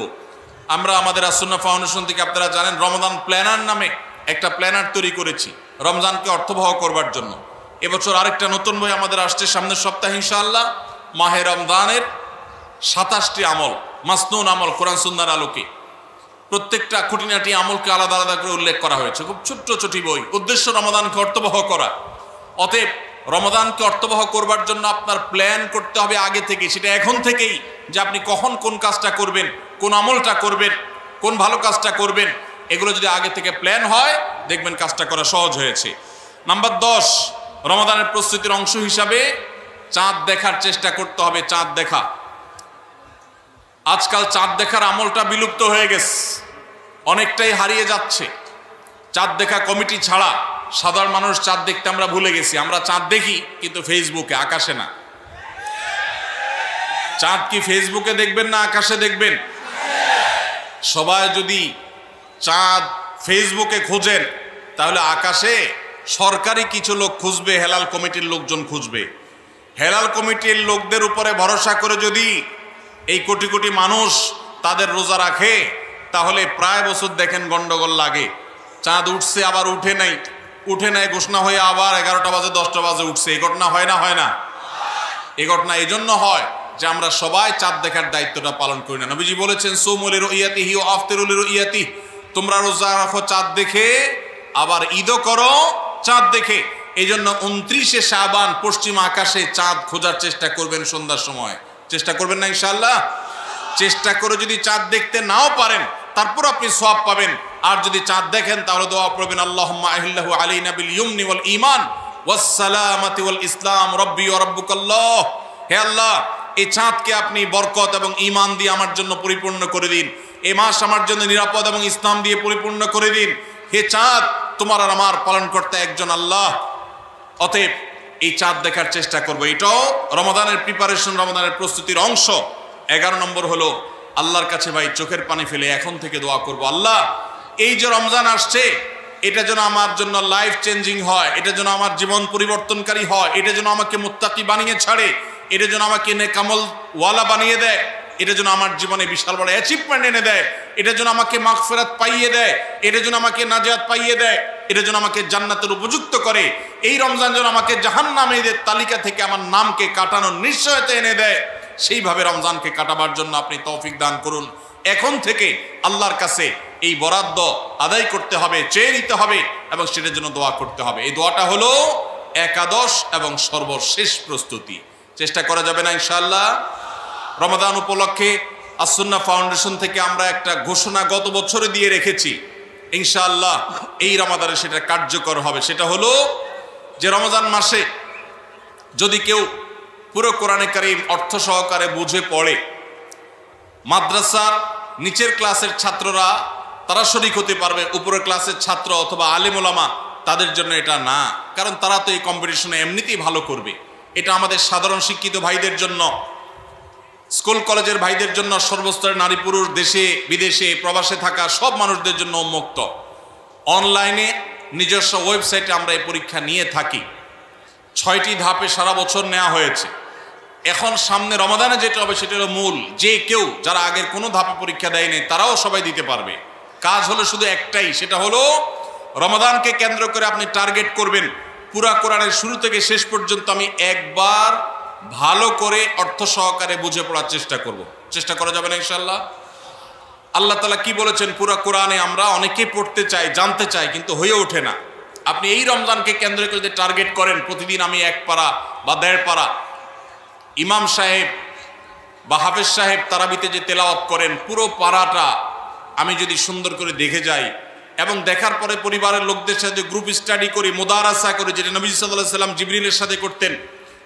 আমরা আমাদের আসুন্নাহ ফাউন্ডেশন থেকে, আপনারা জানেন, রমাদান প্ল্যানার নামে একটা প্ল্যানার তৈরি করেছি রমজানকে অর্থবহ করবার জন্য। এবছর আরেকটা নতুন বই আমাদের আসছে সামনের সপ্তাহে ইনশাআল্লাহ। মাহে রমজানের 27টি আমল, মাসনুন আমল, কোরআন সুন্নাহর আলোকে প্রত্যেকটা খুঁটিনাটি আমলকে আলাদা আলাদা করে উল্লেখ করা হয়েছে। খুব ছোট্ট ছোটি বই। উদ্দেশ্য রমাদানকে অর্থবহ করা। অতএব রমাদানকে অর্থবহ করবার জন্য আপনার প্ল্যান করতে হবে আগে থেকে। সেটা এখন থেকেই, যে আপনি কখন কোন কাজটা করবেন, কোন আমলটা করবেন, কোন ভালো কাজটা করবেন। এগুলো যদি আগে থেকে প্ল্যান হয় দেখবেন কাজটা করা সহজ হয়েছে। নাম্বার 10, রমাদানের প্রস্তুতির অংশ হিসাবে চাঁদ দেখার চেষ্টা করতে হবে। চাঁদ দেখা, আজকাল চাঁদ দেখার আমলটা বিলুপ্ত হয়ে গেছে, অনেকটাই হারিয়ে যাচ্ছে। চাঁদ দেখা কমিটি ছাড়া সাধারণ মানুষ চাঁদ দেখতে আমরা ভুলে গেছি। আমরা চাঁদ দেখি কিন্তু ফেসবুকে, আকাশে না। চাঁদ কি ফেসবুকে দেখবেন না আকাশে দেখবেন? সবাই যদি চাঁদ ফেসবুকে খোঁজেন তাহলে আকাশে সরকারি কিছু লোক খুঁজবে, হেলাল কমিটির লোকজন খুঁজবে। হেলাল কমিটির লোকদের উপরে ভরসা করে যদি এই কোটি কোটি মানুষ তাদের রোজা রাখে তাহলে প্রায় বছর দেখেন গন্ডগোল লাগে। চাঁদ উঠছে আবার উঠে নাই ঘোষণা হয়ে আবার 11টা বাজে 10টা বাজে উঠছে। এই ঘটনা হয় না? হয় না? এই ঘটনা এই জন্য হয় যে আমরা সবাই চাঁদ দেখার দায়িত্বটা পালন করি না। নবীজি বলেছেন সুমু লিরুইয়াতিহি ওয়া আফতিরু লিরুইয়াতিহি, তোমরা রোজা রাখো চাঁদ দেখে আবার ঈদও করো চাঁদ দেখে। এই জন্য 29শে শাবান পশ্চিম আকাশে চাঁদ খোঁজার চেষ্টা করবেন সন্ধ্যার সময়। চেষ্টা করবেন না ইনশাআল্লাহ? চেষ্টা করে যদি চাঁদ দেখতে নাও পারেন তারপর আপনি সওয়াব পাবেন। আর যদি চাঁদ দেখেন তাহলে দোয়া করবেন আল্লাহুম্মা আহিল্লাহু আলাইনা বিল ইয়ুমনি ওয়াল ঈমান ওয়াস সালামাতি ওয়াল ইসলাম রাব্বি ওয়া রাব্বুকাল্লাহ। হে আল্লাহ, এই চাঁদকে আপনি বরকত এবং ঈমান দিয়ে আমার জন্য পরিপূর্ণ করে দিন। এই মাস আমার জন্য নিরাপদ এবং ইসলাম দিয়ে পরিপূর্ণ করে দিন। হে চাঁদ, তোমার আর আমার পালনকর্তা একজন আল্লাহ। অতএব এই চাঁদ দেখার চেষ্টা করবো। এটাও রমাদানের প্রিপারেশন, রমাদানের প্রস্তুতির অংশ। 11 নম্বর হলো আল্লাহর কাছে ভাই চোখের পানি ফেলে এখন থেকে দোয়া করব, আল্লাহ এই যে রমজান আসছে এটা যেন আমার জন্য লাইফ চেঞ্জিং হয়, এটা যেন আমার জীবন পরিবর্তনকারী হয়, এটা যেন আমাকে মুত্তাকি বানিয়ে ছাড়ে, এটা যেন আমাকে নেকামল ওয়ালা বানিয়ে দেয়, এটা যেন আমার জীবনে বিশাল বড় অ্যাচিভমেন্ট এনে দেয়, এটা যেন আমাকে মাগফিরাত পাইয়ে দেয়, এটা যেন আমাকে নাজাত পাইয়ে দেয়, এটা যেন আমাকে জান্নাতের উপযুক্ত করে। এই রমজান যেন আমাকে জাহান্নামীদের তালিকা থেকে আমার নামকে কাটানোর নিশ্চয়তা এনে দেয়। সেইভাবে রমজানকে কাটাবার জন্য আপনি তৌফিক দান করুন। এখন থেকে আল্লাহর কাছে এই বরাদ্দ আদায় করতে হবে, চেয়ে নিতে হবে এবং সেটার জন্য দোয়া করতে হবে। এই দোয়াটা হলো একাদশ এবং সর্বশেষ প্রস্তুতি। চেষ্টা করা যাবে না ইনশাআল্লাহ? রমাদান উপলক্ষে আস-সুন্নাহ ফাউন্ডেশন থেকে আমরা একটা ঘোষণা গত বছরে দিয়ে রেখেছি, ইনশাআল্লাহ এই রমাদানে সেটা কার্যকর হবে। সেটা হলো যে রমজান মাসে যদি কেউ পুরো কোরআনে কারীম অর্থ সহকারে বুঝে পড়ে, মাদ্রাসার নিচের ক্লাসের ছাত্ররা তারা শরীক হতে পারবে, উপরের ক্লাসের ছাত্র অথবা আলেম ওলামা তাদের জন্য এটা না, কারণ তারা তো এই কম্পিটিশনে এমনিতেই ভালো করবে। এটা আমাদের সাধারণ শিক্ষিত ভাইদের জন্য, স্কুল কলেজের ভাইদের জন্য, সর্বস্তরের নারী পুরুষ, দেশে বিদেশে প্রবাসে থাকা সব মানুষদের জন্য উন্মুক্ত। অনলাইনে নিজস্ব ওয়েবসাইটে আমরা এই পরীক্ষা নিয়ে থাকি। 6টি ধাপে সারা বছর নেওয়া হয়েছে। এখন সামনে রমাদানে যেটা হবে সেটা হলো মূল, যে কেউ যারা আগের কোনো ধাপে পরীক্ষা দেয়নি তারাও সবাই দিতে পারবে। কাজ হলো শুধু একটাই, সেটা হলো রমাদানকে কেন্দ্র করে আপনি টার্গেট করবেন পুরা কোরআনের শুরু থেকে শেষ পর্যন্ত আমি একবার ভালো করে অর্থ সহকারে বুঝে পড়ার চেষ্টা করব। চেষ্টা করা যাবে না ইনশাআল্লাহ? আল্লাহ তাআলা কি বলেছেন পুরা কোরআনে আমরা অনেকেই পড়তে চাই, জানতে চাই, কিন্তু হয়ে ওঠে না। আপনি এই রমজানকে কেন্দ্র করে যদি টার্গেট করেন প্রতিদিন আমি 1 পারা বা 1.5 পারা, ইমাম সাহেব বা হাফেজ সাহেব তারাবিতে যে তেলাওয়াত করেন পুরো পারাটা আমি যদি সুন্দর করে দেখে যাই এবং দেখার পরে পরিবারের লোকদের সাথে গ্রুপ স্টাডি করি, মুদারাসা করি, যেটা নবী সাল্লাল্লাহু আলাইহি সাল্লাম জিবরিলের সাথে করতেন,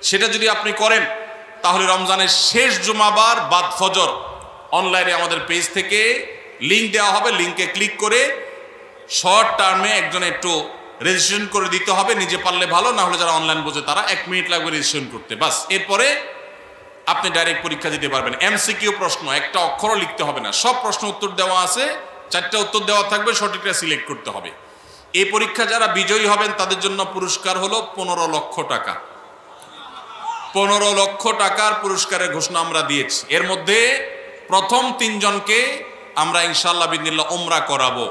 সেটা যদি আপনি করেন তাহলে রমজানের শেষ জুমাবার বাদ ফজর অনলাইনে আমাদের পেজ থেকে লিঙ্ক দেওয়া হবে। লিঙ্কে ক্লিক করে শর্ট টার্মে একজন একটু রেজিস্ট্রেশন করে দিতে হবে, নিজে পারলে ভালো, না হলে যারা অনলাইন বোঝে তারা 1 মিনিট লাগবে রেজিস্ট্রেশন করতে, বাস। এরপরে আপনি ডাইরেক্ট পরীক্ষা দিতে পারবেন। এমসিকিউ প্রশ্ন, একটা অক্ষরও লিখতে হবে না, সব প্রশ্ন উত্তর দেওয়া আছে, 4টা উত্তর দেওয়া থাকবে, সঠিকটা সিলেক্ট করতে হবে। এই পরীক্ষা যারা বিজয়ী হবেন তাদের জন্য পুরস্কার হলো 15 লক্ষ টাকা। 15 লক্ষ টাকার পুরস্কারের ঘোষণা আমরা দিয়েছি। এর মধ্যে প্রথম 3 জনকে আমরা ইনশাআল্লাহ বিদিনিল্লাহ উমরা করাবো।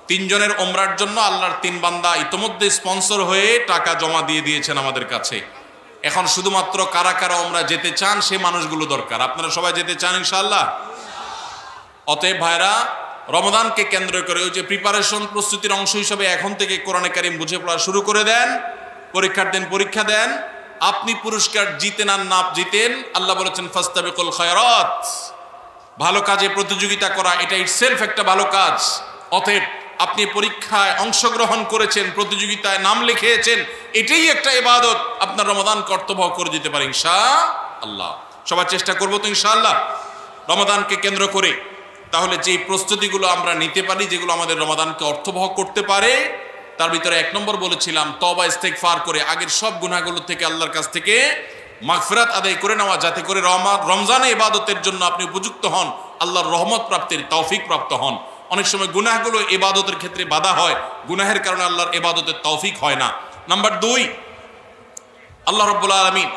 3 জনের উমরার জন্য আল্লাহর 3 বান্দা ইতোমধ্যে স্পন্সর হয়ে টাকা জমা দিয়ে দিয়েছেন আমাদের কাছে। এখন শুধুমাত্র কারা কারা উমরা যেতে চান সেই মানুষগুলো দরকার। আপনারা সবাই যেতে চান ইনশাআল্লাহ? অতএব ভাইরা, রমজানকে কেন্দ্র করে ওই যে প্রিপারেশন, প্রস্তুতির অংশ হিসেবে এখন থেকে কোরআনে কারীম বুঝে পড়া শুরু করে দেন। পরীক্ষার দিন পরীক্ষা দেন। আপনি পুরস্কার জিতেন আর না জিতেন, আল্লাহ বলেছেন ফাস্তাবিকুল খায়রাত, ভালো কাজে প্রতিযোগিতা করা এটা ইটসেলফ একটা ভালো কাজ। অতএব আপনি পরীক্ষায় অংশগ্রহণ করেছেন, প্রতিযোগিতায় নাম লিখিয়েছেন, এটাই একটা ইবাদত। আপনার রমাদান কর্তব্য করে দিতে পারে ইনশাআল্লাহ। সবাই চেষ্টা করবো তো ইনশাআল্লাহ রমাদানকে কেন্দ্র করে। তাহলে যে প্রস্তুতিগুলো আমরা নিতে পারি, যেগুলো আমাদের রমাদানকে অর্থবহ করতে পারে, তার ভিতরে 1 নম্বর বলেছিলাম তওবা ইস্তেগফার করে আগের সব গুনাহগুলো থেকে আল্লাহর কাছ থেকে মাগফিরাত আদায় করে নেওয়া, যাতে করে রমজানে ইবাদতের জন্য আপনি উপযুক্ত হন, আল্লাহর রহমত প্রাপ্তির তৌফিক প্রাপ্ত হন। অনেক সময় গুনাহগুলো ইবাদতের ক্ষেত্রে বাধা হয়, গুনাহের কারণে আল্লাহর ইবাদতের তৌফিক হয় না। নাম্বার 2, আল্লাহ রাব্বুল আলামিন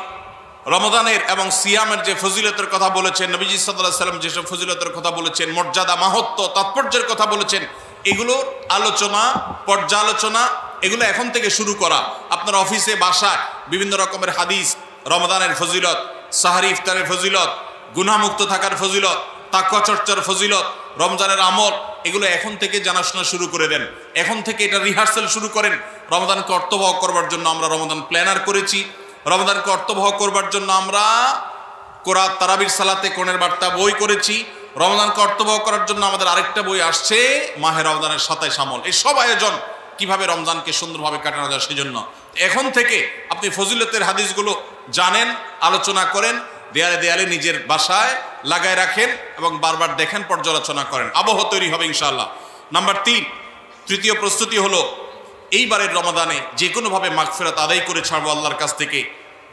রমজানের এবং সিয়ামের যে ফজিলতের কথা বলেছেন, নবীজি সাল্লাল্লাহু আলাইহি ওয়াসাল্লাম যেসব ফজিলতের কথা বলেছেন, মর্যাদা, মাহাত্ম্য, তাৎপর্যের কথা বলেছেন, এগুলোর আলোচনা, পর্যালোচনা এগুলো এখন থেকে শুরু করা। আপনার অফিসে, বাসায় বিভিন্ন রকমের হাদিস, রমজানের ফজিলত, সাহারি ইফতারের ফজিলত, গুনাহমুক্ত থাকার ফজিলত, তাকওয়া চর্চার ফজিলত, রমজানের আমল, এগুলো এখন থেকে জানাশোনা শুরু করে দেন। এখন থেকে এটা রিহার্সাল শুরু করেন। রমজানকে অর্থবহ করবার জন্য আমরা রমজান প্ল্যানার করেছি। রমজানকে অর্থবহ করবার জন্য আমরা কোরআন তারাবির সালাতে কোণের বার্তা বই করেছি। রমজানকে অর্থবহ করার জন্য আমাদের আরেকটা বই আসছে, মাহে রমজানের 27 আমল। এই সব আয়োজন কিভাবে রমজানকে সুন্দরভাবে কাটানো যায় সেজন্য এখন থেকে আপনি ফজিলতের হাদিসগুলো জানেন, আলোচনা করেন, দেয়ালে দেয়ালে নিজের বাসায় লাগায় রাখেন এবং বারবার দেখেন, পর্যালোচনা করেন, আবহ তৈরি হবে ইনশাআল্লাহ। নাম্বার 3, তৃতীয় প্রস্তুতি হলো এইবারের রমাদানে যে কোনোভাবে মাগফিরাত আদায় করে ছাড়বো আল্লাহর কাছ থেকে।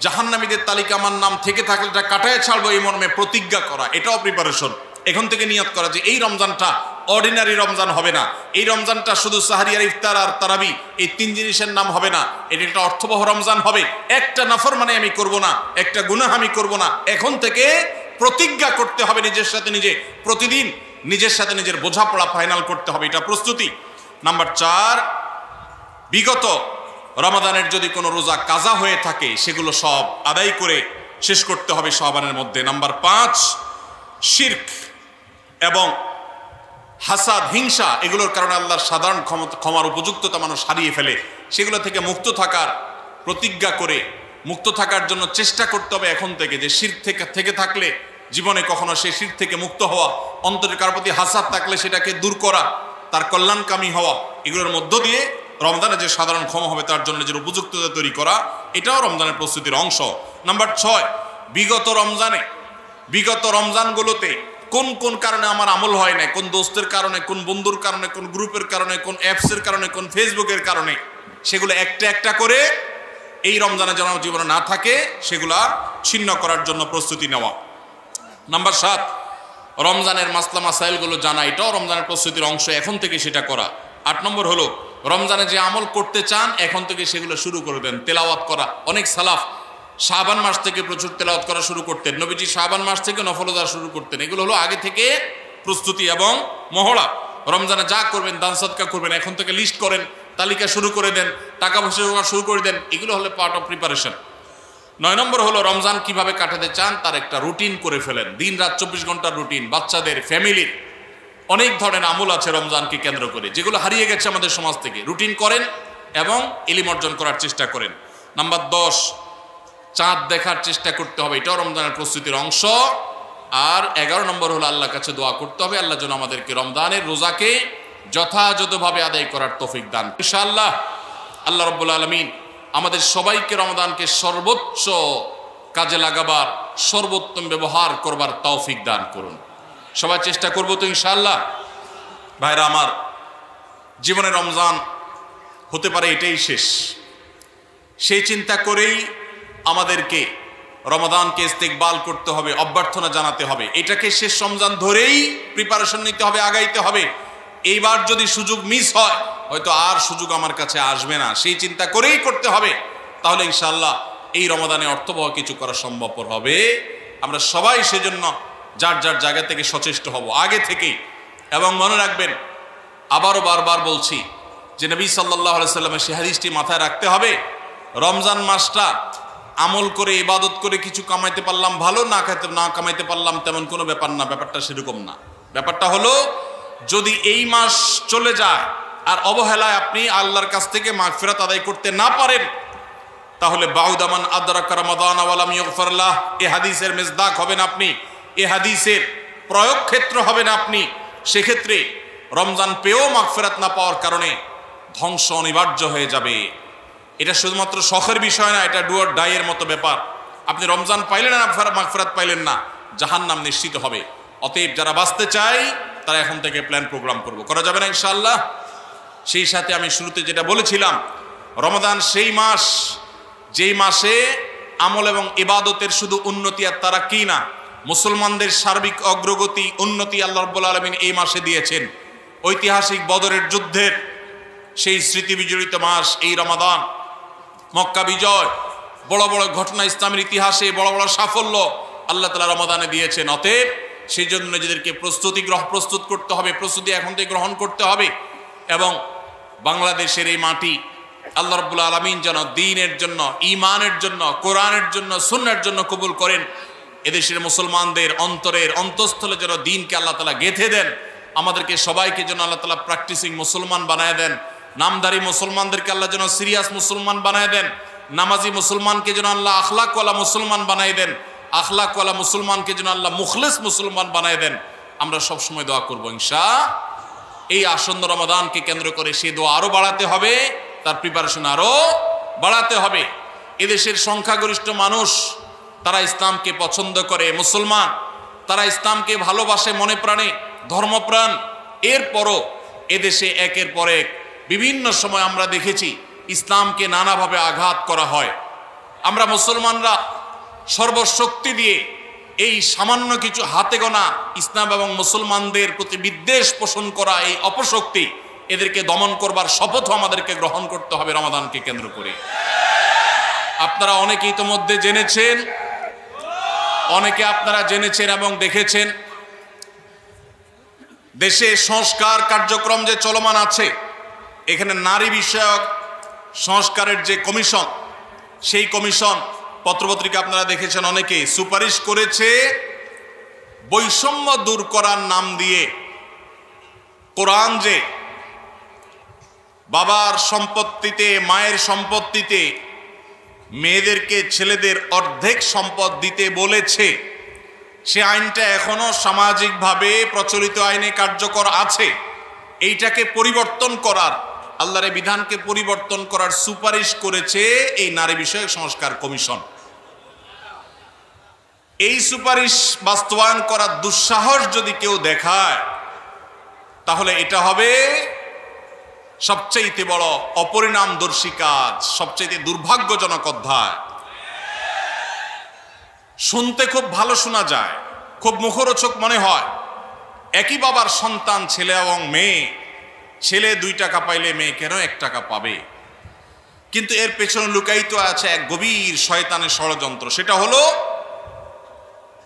জাহান্নামীদের তালিকা আমার নাম থেকে থাকলে এটা কাটায় ছাড়বো, এই মর্মে প্রতিজ্ঞা করা, এটাও প্রিপারেশন। এখন থেকে নিয়ত করা যে এই রমজানটা অর্ডিনারি রমজান হবে না, এই রমজানটা শুধু সাহারি আর ইফতার আর তারাবি এই 3 জিনিসের নাম হবে না, এটা একটা অর্থবহ রমজান হবে। একটা নাফরমানি আমি করব না, একটা গুনাহ আমি করব না। এখন থেকে প্রতিজ্ঞা করতে হবে নিজের সাথে নিজে, প্রতিদিন নিজের সাথে নিজের বোঝাপড়া ফাইনাল করতে হবে, এটা প্রস্তুতি। নাম্বার 4, বিগত রমাদানের যদি কোনো রোজা কাজা হয়ে থাকে সেগুলো সব আদায় করে শেষ করতে হবে শাবানের মধ্যে। নাম্বার 5, শিরক এবং হাসাদ, হিংসা, এগুলোর কারণে আল্লাহর সাধারণ ক্ষমার উপযুক্ততা মানুষ হারিয়ে ফেলে। সেগুলো থেকে মুক্ত থাকার প্রতিজ্ঞা করে মুক্ত থাকার জন্য চেষ্টা করতে হবে এখন থেকে, যে শিরক থেকে থাকলে জীবনে কখনো সেই শিরক থেকে মুক্ত হওয়া, অন্তরে কারোর প্রতি হাসাদ থাকলে সেটাকে দূর করা, তার কল্যাণকামী হওয়া, এগুলোর মধ্য দিয়ে রমজানে যে সাধারণ ক্ষমা হবে তার জন্য যে উপযুক্ততা তৈরি করা, এটাও রমজানের প্রস্তুতির অংশ। নাম্বার 6, বিগত রমজানগুলোতে কোন কোন কারণে আমার আমল হয় না, কোন দোস্তের কারণে, কোন বন্ধুর কারণে, কোন গ্রুপের কারণে, কোন অ্যাপসের কারণে, কোন ফেসবুকের কারণে, সেগুলো একটা একটা করে এই রমজানে যেন জীবনে না থাকে সেগুলা ছিন্ন করার জন্য প্রস্তুতি নেওয়া। নাম্বার 7, রমজানের মাসলা মাসাইলগুলো জানা, এটাও রমজানের প্রস্তুতির অংশ, এখন থেকে সেটা করা। 8 নম্বর হলো রমজানে যে আমল করতে চান এখন থেকে সেগুলো শুরু করে দেন। তেলাওয়াত করা, অনেক সালাফ শাবান মাস থেকে প্রচুর তেলাওয়াত করা শুরু করতেন, নবীজি শাবান মাস থেকে নফল রোজা শুরু করতেন। এগুলো হলো আগে থেকে প্রস্তুতি এবং মহড়া। রমজানে যা করবেন, দান সদকা করবেন, এখন থেকে লিস্ট করেন, তালিকা শুরু করে দেন, টাকা পয়সা শুরু করে দেন, এগুলো হলো পার্ট অফ প্রিপারেশন। 9 নম্বর হলো রমজান কিভাবে কাটাতে চান তার একটা রুটিন করে ফেলেন, দিন রাত 24 ঘন্টার রুটিন। বাচ্চাদের, ফ্যামিলির অনেক ধরনের আমল আছে রমজানকে কেন্দ্র করে, যেগুলো হারিয়ে গেছে আমাদের সমাজ থেকে। রুটিন করেন এবং ইলম অর্জন করার চেষ্টা করেন। নাম্বার 10, চাঁদ দেখার চেষ্টা করতে হবে, এটাও রমজানের প্রস্তুতির অংশ। আর 11 নম্বর হলো আল্লাহর কাছে দোয়া করতে হবে, আল্লাহ যেন আমাদেরকে রমজানের রোজাকে যথাযথভাবে আদায় করার তৌফিক দান। ইনশাআল্লাহ আল্লাহ রাব্বুল আলামিন আমাদের সবাইকে রমজানকে সর্বোচ্চ কাজে লাগাবার, সর্বোত্তম ব্যবহার করবার তৌফিক দান করুন। সবাই চেষ্টা করবো তো ইনশাআল্লাহ। ভাইরা আমার, জীবনে রমজান হতে পারে এটাই শেষ, সেই চিন্তা করেই আমাদেরকে রমাদানকে ইস্তেকবাল করতে হবে, অভ্যর্থনা জানাতে হবে। এটাকে শেষ রমজান ধরেই প্রিপারেশন নিতে হবে, আগাইতে হবে। এইবার যদি সুযোগ মিস হয় হয়তো আর সুযোগ আমার কাছে আসবে না, সেই চিন্তা করেই করতে হবে। তাহলে ইনশাআল্লাহ এই রমাদানে অর্থবহ কিছু করা সম্ভবপর হবে। আমরা সবাই সেজন্য যার যার জায়গা থেকে সচেষ্ট হব আগে থেকেই। এবং মনে রাখবেন, আবারও বারবার বলছি যে নবী সাল্লাল্লাহু আলাইহি সাল্লামের সেই হাদিসটি মাথায় রাখতে হবে, রমজান মাসটা আমল করে, ইবাদত করে কিছু কামাইতে পারলাম ভালো, না কামাইতে পারলাম তেমন কোনো ব্যাপার না। ব্যাপারটা সেরকম না। ব্যাপারটা হলো, যদি এই মাস চলে যায় আর অবহেলায় আপনি আল্লাহর কাছ থেকে মাগফিরাত আদায় করতে না পারেন, তাহলে বাউদামান আদরাকা রমাদান ওয়া লাম ইগফার লাহ, এই হাদিসের মেজদাক হবেন আপনি, এই হাদিসের প্রয়োগ ক্ষেত্র হবেন আপনি। সেক্ষেত্রে রমজান পেয়েও মাগফিরাত না পাওয়ার কারণে ধ্বংস অনিবার্য হয়ে যাবে। এটা শুধুমাত্র শখের বিষয় না, এটা ডু অর ডাই এর মতো ব্যাপার। আপনি রমজান পাইলেন না, মাগফিরাত পাইলেন না, জাহান্নাম নিশ্চিত হবে। অতএব যারা বাঁচতে চায় তারা এখন থেকে প্ল্যান প্রোগ্রাম করা যাবে না ইনশাআল্লাহ। সেই সাথে আমি শুরুতে যেটা বলেছিলাম, রমাদান সেই মাস যেই মাসে আমল এবং ইবাদতের শুধু উন্নতি আর তারাক্কি না, মুসলমানদের সার্বিক অগ্রগতি উন্নতি আল্লাহ রাব্বুল আলামিন এই মাসে দিয়েছেন। ঐতিহাসিক বদরের যুদ্ধের সেই স্মৃতি বিজড়িত মাস এই রমাদান, মক্কা বিজয়, বড় বড় ঘটনা ইসলামের ইতিহাসে, বড় বড় সাফল্য আল্লাহ তাআলা রমাদানে দিয়েছেন। অতএব সেই জন্য নিজেদেরকে প্রস্তুত করতে হবে, প্রস্তুতি এখন থেকে গ্রহণ করতে হবে। এবং বাংলাদেশের এই মাটি আল্লাহ রাব্বুল আলামিন যেন দ্বীনের জন্য, ঈমানের জন্য, কোরআনের জন্য, সুন্নাহর জন্য কবুল করেন। এদেশের মুসলমানদের অন্তরের অন্তঃস্থলে যেন দ্বীনকে আল্লাহ তাআলা গেঁথে দেন। আমাদেরকে সবাইকে যেন আল্লাহ তাআলা প্র্যাকটিসিং মুসলমান বানায় দেন। নামধারী মুসলমানদেরকে আল্লাহ যেন সিরিয়াস মুসলমান বানায় দেন। নামাজি মুসলমানকে যেন আল্লাহ আখলাকওয়ালা মুসলমান বানায় দেন। আখলাকওয়ালা মুসলমানকে যেন আল্লাহ মুখলিস মুসলমান বানায় দেন। আমরা সবসময় দোয়া করবো ইনশাআল্লাহ। এই আসন্ন রমাদানকে কেন্দ্র করে সেই দোয়া আরো বাড়াতে হবে, তার প্রিপারেশন আরো বাড়াতে হবে। এদেশের সংখ্যাগরিষ্ঠ মানুষ তারা ইসলামকে পছন্দ করে, মুসলমান তারা ইসলামকে ভালোবাসে মনে প্রাণে, ধর্মপ্রাণ। এরপরও এদেশে একের পর এক বিভিন্ন সময় আমরা দেখেছি ইসলামকে নানাভাবে আঘাত করা হয়। আমরা মুসলমানরা সর্বশক্তি দিয়ে এই সামান্য কিছু হাতে গোনা ইসলাম এবং মুসলমানদের প্রতি বিদ্বেষ পোষণ করা এই অপশক্তি, এদেরকে দমন করবার শপথও আমাদেরকে গ্রহণ করতে হবে রমাদানকে কেন্দ্র করে। আপনারা অনেকে ইতোমধ্যে জেনেছেন, অনেকে আপনারা জেনেছেন এবং দেখেছেন, দেশে সংস্কার কার্যক্রম যে চলমান আছে, এখানে নারী বিষয়ক সংস্কারের যে কমিশন, সেই কমিশন পত্রপত্রিকা আপনারা দেখেছেন, অনেকে সুপারিশ করেছে বৈষম্য দূর করার নাম দিয়ে কোরআন যে বাবার সম্পত্তিতে, মায়ের সম্পত্তিতে মেয়েদেরকে ছেলেদের অর্ধেক সম্পদ দিতে বলেছে, সে আইনটা এখনো সামাজিকভাবে প্রচলিত আইনে কার্যকর আছে। এইটাকে পরিবর্তন করার, আল্লাহর বিধানকে পরিবর্তন করার সুপারিশ করেছে এই নারী বিষয়ক সংস্কার কমিশন। এই সুপারিশ বাস্তবায়ন করার দুঃসাহস যদি কেউ দেখায়, তাহলে এটা হবে সবচেয়ে বড় অপরিণামদর্শী কাজ, সবচেয়ে দুর্ভাগ্যজনক অধ্যায়। শুনতে খুব ভালো শোনা যায়, খুব মুখরোচক মনে হয়। একই বাবার সন্তান ছেলে এবং মেয়ে, ছেলে 2 টাকা পাইলে মেয়ে কেন 1 টাকা পাবে? কিন্তু এর পেছনে লুকায়িত আছে এক গভীর শয়তানের ষড়যন্ত্র। সেটা হলো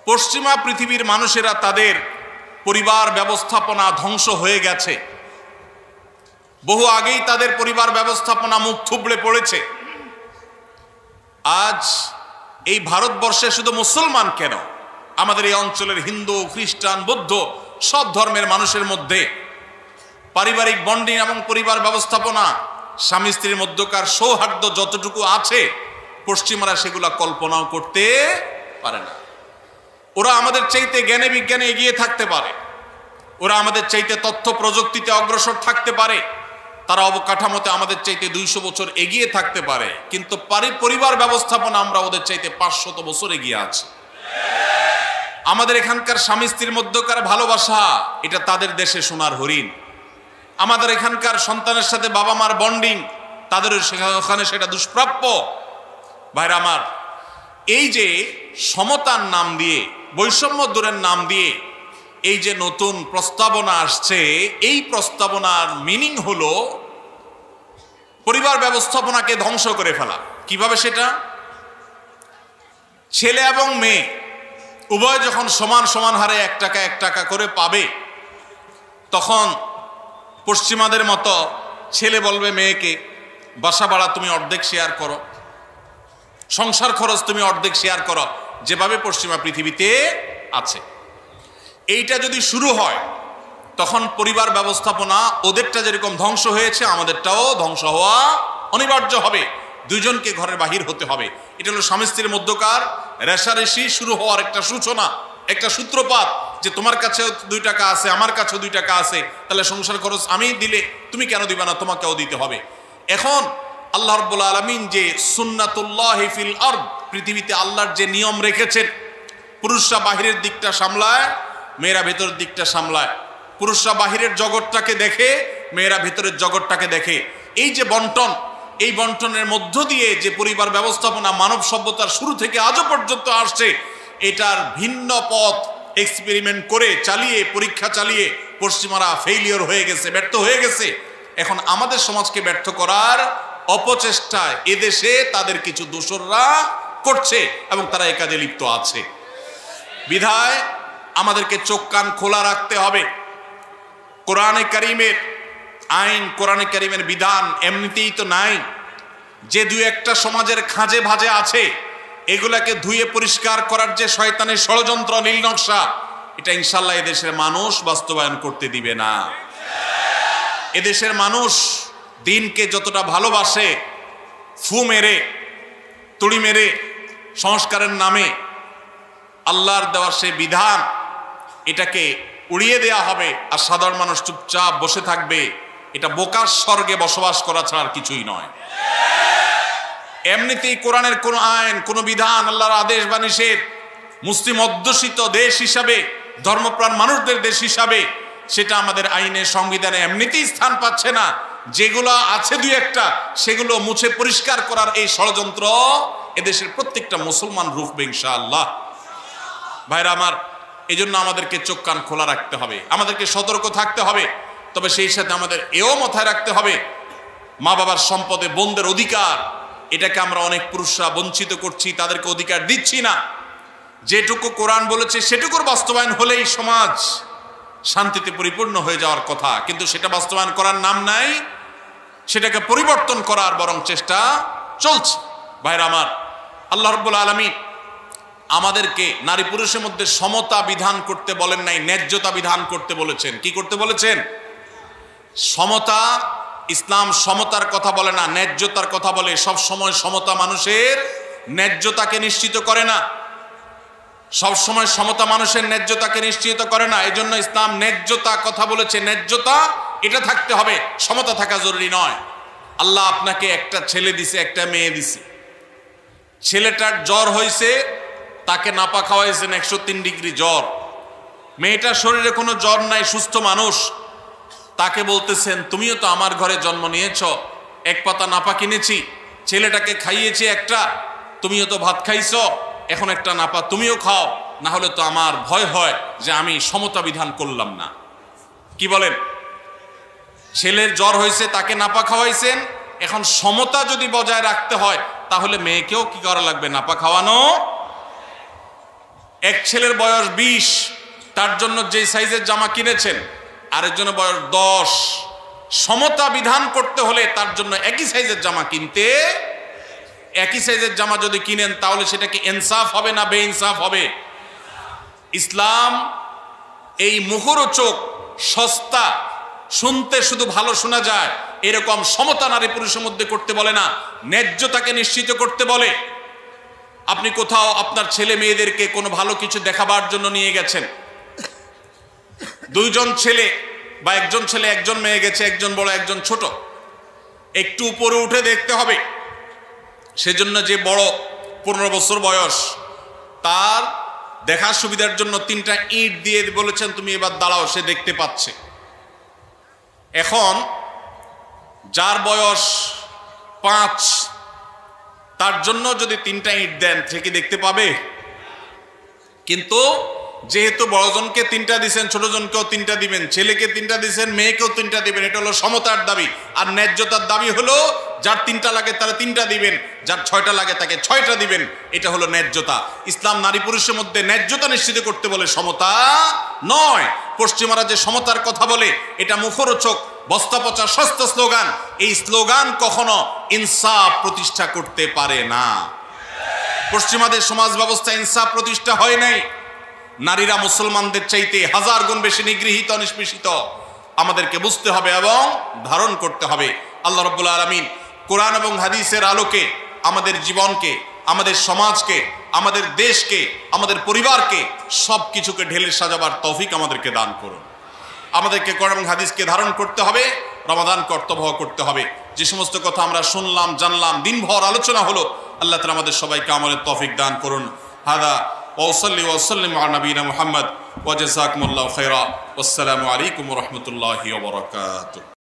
পশ্চিমা পৃথিবীর মানুষেরা তাদের পরিবার ব্যবস্থাপনা ধ্বংস হয়ে গেছে, বহু আগেই তাদের পরিবার ব্যবস্থাপনা মুখ থুবড়ে পড়েছে। আজ এই ভারতবর্ষে শুধু মুসলমান কেন, আমাদের এই অঞ্চলের হিন্দু, খ্রিস্টান, বৌদ্ধ সব ধর্মের মানুষের মধ্যে পারিবারিক বন্ডিং এবং পরিবার ব্যবস্থাপনা, স্বামী স্ত্রীর মধ্যকার সৌহার্দ্য যতটুকু আছে, পশ্চিমারা সেগুলা কল্পনাও করতে পারে না। ওরা আমাদের চাইতে জ্ঞানে বিজ্ঞানে এগিয়ে থাকতে পারে, ওরা আমাদের চাইতে তথ্য প্রযুক্তিতে অগ্রসর থাকতে পারে, তারা অবকাঠামোতে আমাদের চাইতে 200 বছর এগিয়ে থাকতে পারে, কিন্তু পরিবার ব্যবস্থাপনা আমরা ওদের চাইতে 500 বছর এগিয়ে আছি। আমাদের এখানকার স্বামী স্ত্রীর মধ্যকার ভালোবাসা, এটা তাদের দেশে সোনার হরিণ। আমাদের এখানকার সন্তানের সাথে বাবা মার বন্ডিং, তাদের ওখানে সেটা দুষ্প্রাপ্য। ভাইরা আমার, এই যে সমতার নাম দিয়ে, বৈষম্য দূরের নাম দিয়ে এই যে নতুন প্রস্তাবনা আসছে, এই প্রস্তাবনার মিনিং হলো পরিবার ব্যবস্থাপনাকে ধ্বংস করে ফেলা। কিভাবে সেটা? ছেলে এবং মেয়ে উভয় যখন সমান সমান হারে 1 টাকা 1 টাকা করে পাবে, তখন পশ্চিমাদের মতো ছেলে বলবে মেয়েকে, বাসা ভাড়া তুমি অর্ধেক শেয়ার করো, সংসার খরচ তুমি অর্ধেক শেয়ার করো, যেভাবে পশ্চিমা পৃথিবীতে আছে। এইটা যদি শুরু হয়, তখন পরিবার ব্যবস্থাপনা ওদেরটা যেরকম ধ্বংস হয়েছে, আমাদেরটাও ধ্বংস হওয়া অনিবার্য হবে। দুইজনকে ঘরের বাহির হতে হবে। এটা হলো স্বামী স্ত্রীর মধ্যকার রেষারেষি শুরু হওয়ার একটা সূচনা, একটা সূত্রপাত, যে তোমার কাছেও 2 টাকা আছে, আমার কাছেও 2 টাকা আছে, তাহলে সংসার খরচ আমি দিলে তুমি কেন দিবা না, তোমাকেও দিতে হবে। এখন আল্লাহ রাব্বুল আলামিন যে সুন্নাতুল্লাহি ফিল আরদ, পৃথিবীতে আল্লাহর যে নিয়ম রেখেছেন, পুরুষরা বাহিরের দিকটা সামলায়, মেয়েরা ভেতরের দিকটা সামলায়। পুরুষরা বাহিরের জগৎটাকে দেখে, মেয়েরা ভেতরের জগৎটাকে দেখে। এই যে বন্টন, এই বন্টনের মধ্য দিয়ে যে পরিবার ব্যবস্থাপনা মানব সভ্যতার শুরু থেকে আজও পর্যন্ত আসছে, এটার ভিন্ন পথ এক্সপেরিমেন্ট করে চালিয়ে পরীক্ষা চালিয়ে পশ্চিমারা ফেইলিওর হয়ে গেছে, ব্যর্থ হয়ে গেছে। এখন আমাদের সমাজকে ব্যর্থ করার অপচেষ্টা এদেশে তাদের কিছু দোসররা করছে এবং তারা এই কাজে লিপ্ত আছে। বিধায় আমাদেরকে চোখ কান খোলা রাখতে হবে। কোরআনে কারিমের আইন, কোরআনে কারিমের বিধান এমনিতেই তো নাই। যে দুই একটা সমাজের খাঁজে ভাজে আছে, এগুলাকে ধুয়ে পরিষ্কার করার যে শয়তানের ষড়যন্ত্র, নীল নকশা, এটা ইনশাল্লাহ এদেশের মানুষ বাস্তবায়ন করতে দিবে না। এদেশের মানুষ দিনকে যতটা ভালোবাসে, ফু মেরে তুড়ি মেরে সংস্কারের নামে আল্লাহর দেওয়া সে বিধান, এটাকে উড়িয়ে দেয়া হবে আর সাধারণ মানুষ চুপচাপ বসে থাকবে। এটা বোকার স্বর্গে বসবাস করা ছাড়া আর কিছুই নয়। এমনিতেই কোরআনের কোন আইন, কোন বিধান, আল্লাহর আদেশ বা নিষেধ মুসলিম অধ্যুষিত দেশ হিসাবে, ধর্মপ্রাণ মানুষদের দেশ হিসাবে, সেটা আমাদের আইনে, সংবিধানে এমনিতেই স্থান পাচ্ছে না। যেগুলো আছে দুই একটা, সেগুলো মুছে পরিষ্কার করার এই ষড়যন্ত্র এদেশের প্রত্যেকটা মুসলমান রুখবে ইনশাআল্লাহ। ভাইরা আমার, এই জন্য আমাদেরকে চোখ কান খোলা রাখতে হবে, আমাদেরকে সতর্ক থাকতে হবে। তবে সেই সাথে আমাদের এও মাথায় রাখতে হবে, মা বাবার সম্পদে বোনদের অধিকার, এটাকে আমরা অনেক পুরুষরা বঞ্চিত করছি, তাদেরকে অধিকার দিচ্ছি না। যেটুকু কোরআন বলেছে সেটুকুর বাস্তবায়ন হলেই সমাজ শান্তিতে পরিপূর্ণ হয়ে যাওয়ার কথা, কিন্তু সেটা বাস্তবায়ন করার নাম নাই, সেটাকে পরিবর্তন করার বরং চেষ্টা চলছে। ভাইরা আমার, আল্লাহ রাব্বুল আলামিন আমাদেরকে নারী পুরুষের মধ্যে সমতা বিধান করতে বলেন নাই, ন্যায্যতা বিধান করতে বলেছেন। কি করতে বলেছেন? সমতা। ইসলাম সমতার কথা বলে না, ন্যায্যতার কথা বলে। সব সময় সমতা মানুষের ন্যায্যতাকে নিশ্চিত করে না, সব সময় সমতা মানুষের ন্যায্যতাকে নিশ্চিত করে না। এই জন্য ইসলাম ন্যায্যতা কথা বলেছে। ন্যায্যতা এটা থাকতে হবে, সমতা থাকা জরুরি নয়। আল্লাহ আপনাকে একটা ছেলে দিছে, একটা মেয়ে দিছে। ছেলেটার জ্বর হয়েছে, তাকে নাপা খাওয়াইছেন 103 ডিগ্রি জ্বর। মেয়েটার শরীরে কোনো জ্বর নাই, সুস্থ মানুষ। তাকে বলতেছেন, তুমিও তো আমার ঘরে জন্ম নিয়েছ, এক পাতা নাপা কিনেছি, ছেলেটাকে খাইয়েছি একটা, তুমিও তো ভাত খাইছ, এখন একটা নাপা তুমিও খাও, না হলে তো আমার ভয় হয় যে আমি সমতা বিধান করলাম না। কি বলেন? ছেলের জ্বর হয়েছে, তাকে নাপা খাওয়াইছেন, এখন সমতা যদি বজায় রাখতে হয় তাহলে মেয়েকেও কি করা লাগবে? নাপা খাওয়ানো। এক ছেলের বয়স 20, তার জন্য যে সাইজের জামা কিনেছেন, আরেকজনের বয়স 10। সমতা বিধান করতে হলে তার জন্য একই সাইজের জামা কিনতে, একই সাইজের জামা যদি কিনেন তাহলে সেটা কি ইনসাফ হবে না বেইনসাফ হবে? ইসলাম এই মুখরোচক, সস্তা, শুনতে শুধু ভালো শোনা যায় এরকম সমতা নারী পুরুষের মধ্যে করতে বলে না, ন্যায্যতাকে নিশ্চিত করতে বলে। আপনি কোথাও আপনার ছেলে মেয়েদেরকে কোনো ভালো কিছু দেখাবার জন্য নিয়ে গেছেন, দুইজন ছেলে বা একজন ছেলে একজন মেয়ে গেছে, একজন বড় একজন ছোট, একটু উপরে উঠে দেখতে হবে। সেজন্য যে বড় 15 বছর বয়স, তার দেখার সুবিধার জন্য 3টা ইট দিয়ে বলেছেন, তুমি এবার দাঁড়াও, সে দেখতে পাচ্ছে। এখন যার বয়স 5, তার জন্য যদি 3টা ইট দেন, সে কি দেখতে পাবে? কিন্তু যেহেতু বড়জনকে 3টা দিবেন, ছোটজনকেও 3টা দিবেন, ছেলেকে 3টা দিবেন, মেয়েকেও 3টা দিবেন, এটা হলো সমতার দাবি। আর ন্যায্যতার দাবি হলো যার 3টা লাগে তারা 3টা দিবেন, যার 6টা লাগে তাকে 6টা দিবেন। এটা হলো ন্যায্যতা। ইসলাম নারী পুরুষের মধ্যে ন্যায্যতা নিশ্চিত করতে বলে, সমতা নয়। পশ্চিমারা যে সমতার কথা বলে, এটা মুখরোচক, বস্তা পচা সস্তা স্লোগান। এই স্লোগান কখনো ইনসাফ প্রতিষ্ঠা করতে পারে না। পশ্চিমাদের সমাজ ব্যবস্থা ইনসাফ প্রতিষ্ঠা হয় নাই। নারীরা মুসলমানদের চাইতে 1000 গুণ বেশি নিগৃহীত, নিষ্পেষিত। আমাদেরকে বুঝতে হবে এবং ধারণ করতে হবে। আল্লাহ রাব্বুল আলামিন কোরআন এবং হাদিসের আলোকে আমাদের জীবনকে, আমাদের সমাজকে, আমাদের দেশকে, আমাদের পরিবারকে, সব কিছুকে ঢেলে সাজাবার তৌফিক আমাদেরকে দান করুন। আমাদেরকে কোরআন এবং হাদিসকে ধারণ করতে হবে, রমাদান কর্তব্য করতে হবে। যে সমস্ত কথা আমরা শুনলাম, জানলাম, দিনভর আলোচনা হলো, আল্লাহ তাআলা আমাদের সবাইকে আমলের তৌফিক দান করুন। হাদা ওয়াসাল্লি ওয়াসাল্লিম আলা নবিয়িনা মুহাম্মদ ওয়া জাযাকুমুল্লাহু খাইরা। ওয়াসসালামু আলাইকুম ওয়া রাহমাতুল্লাহি ওয়া বারাকাতুহু।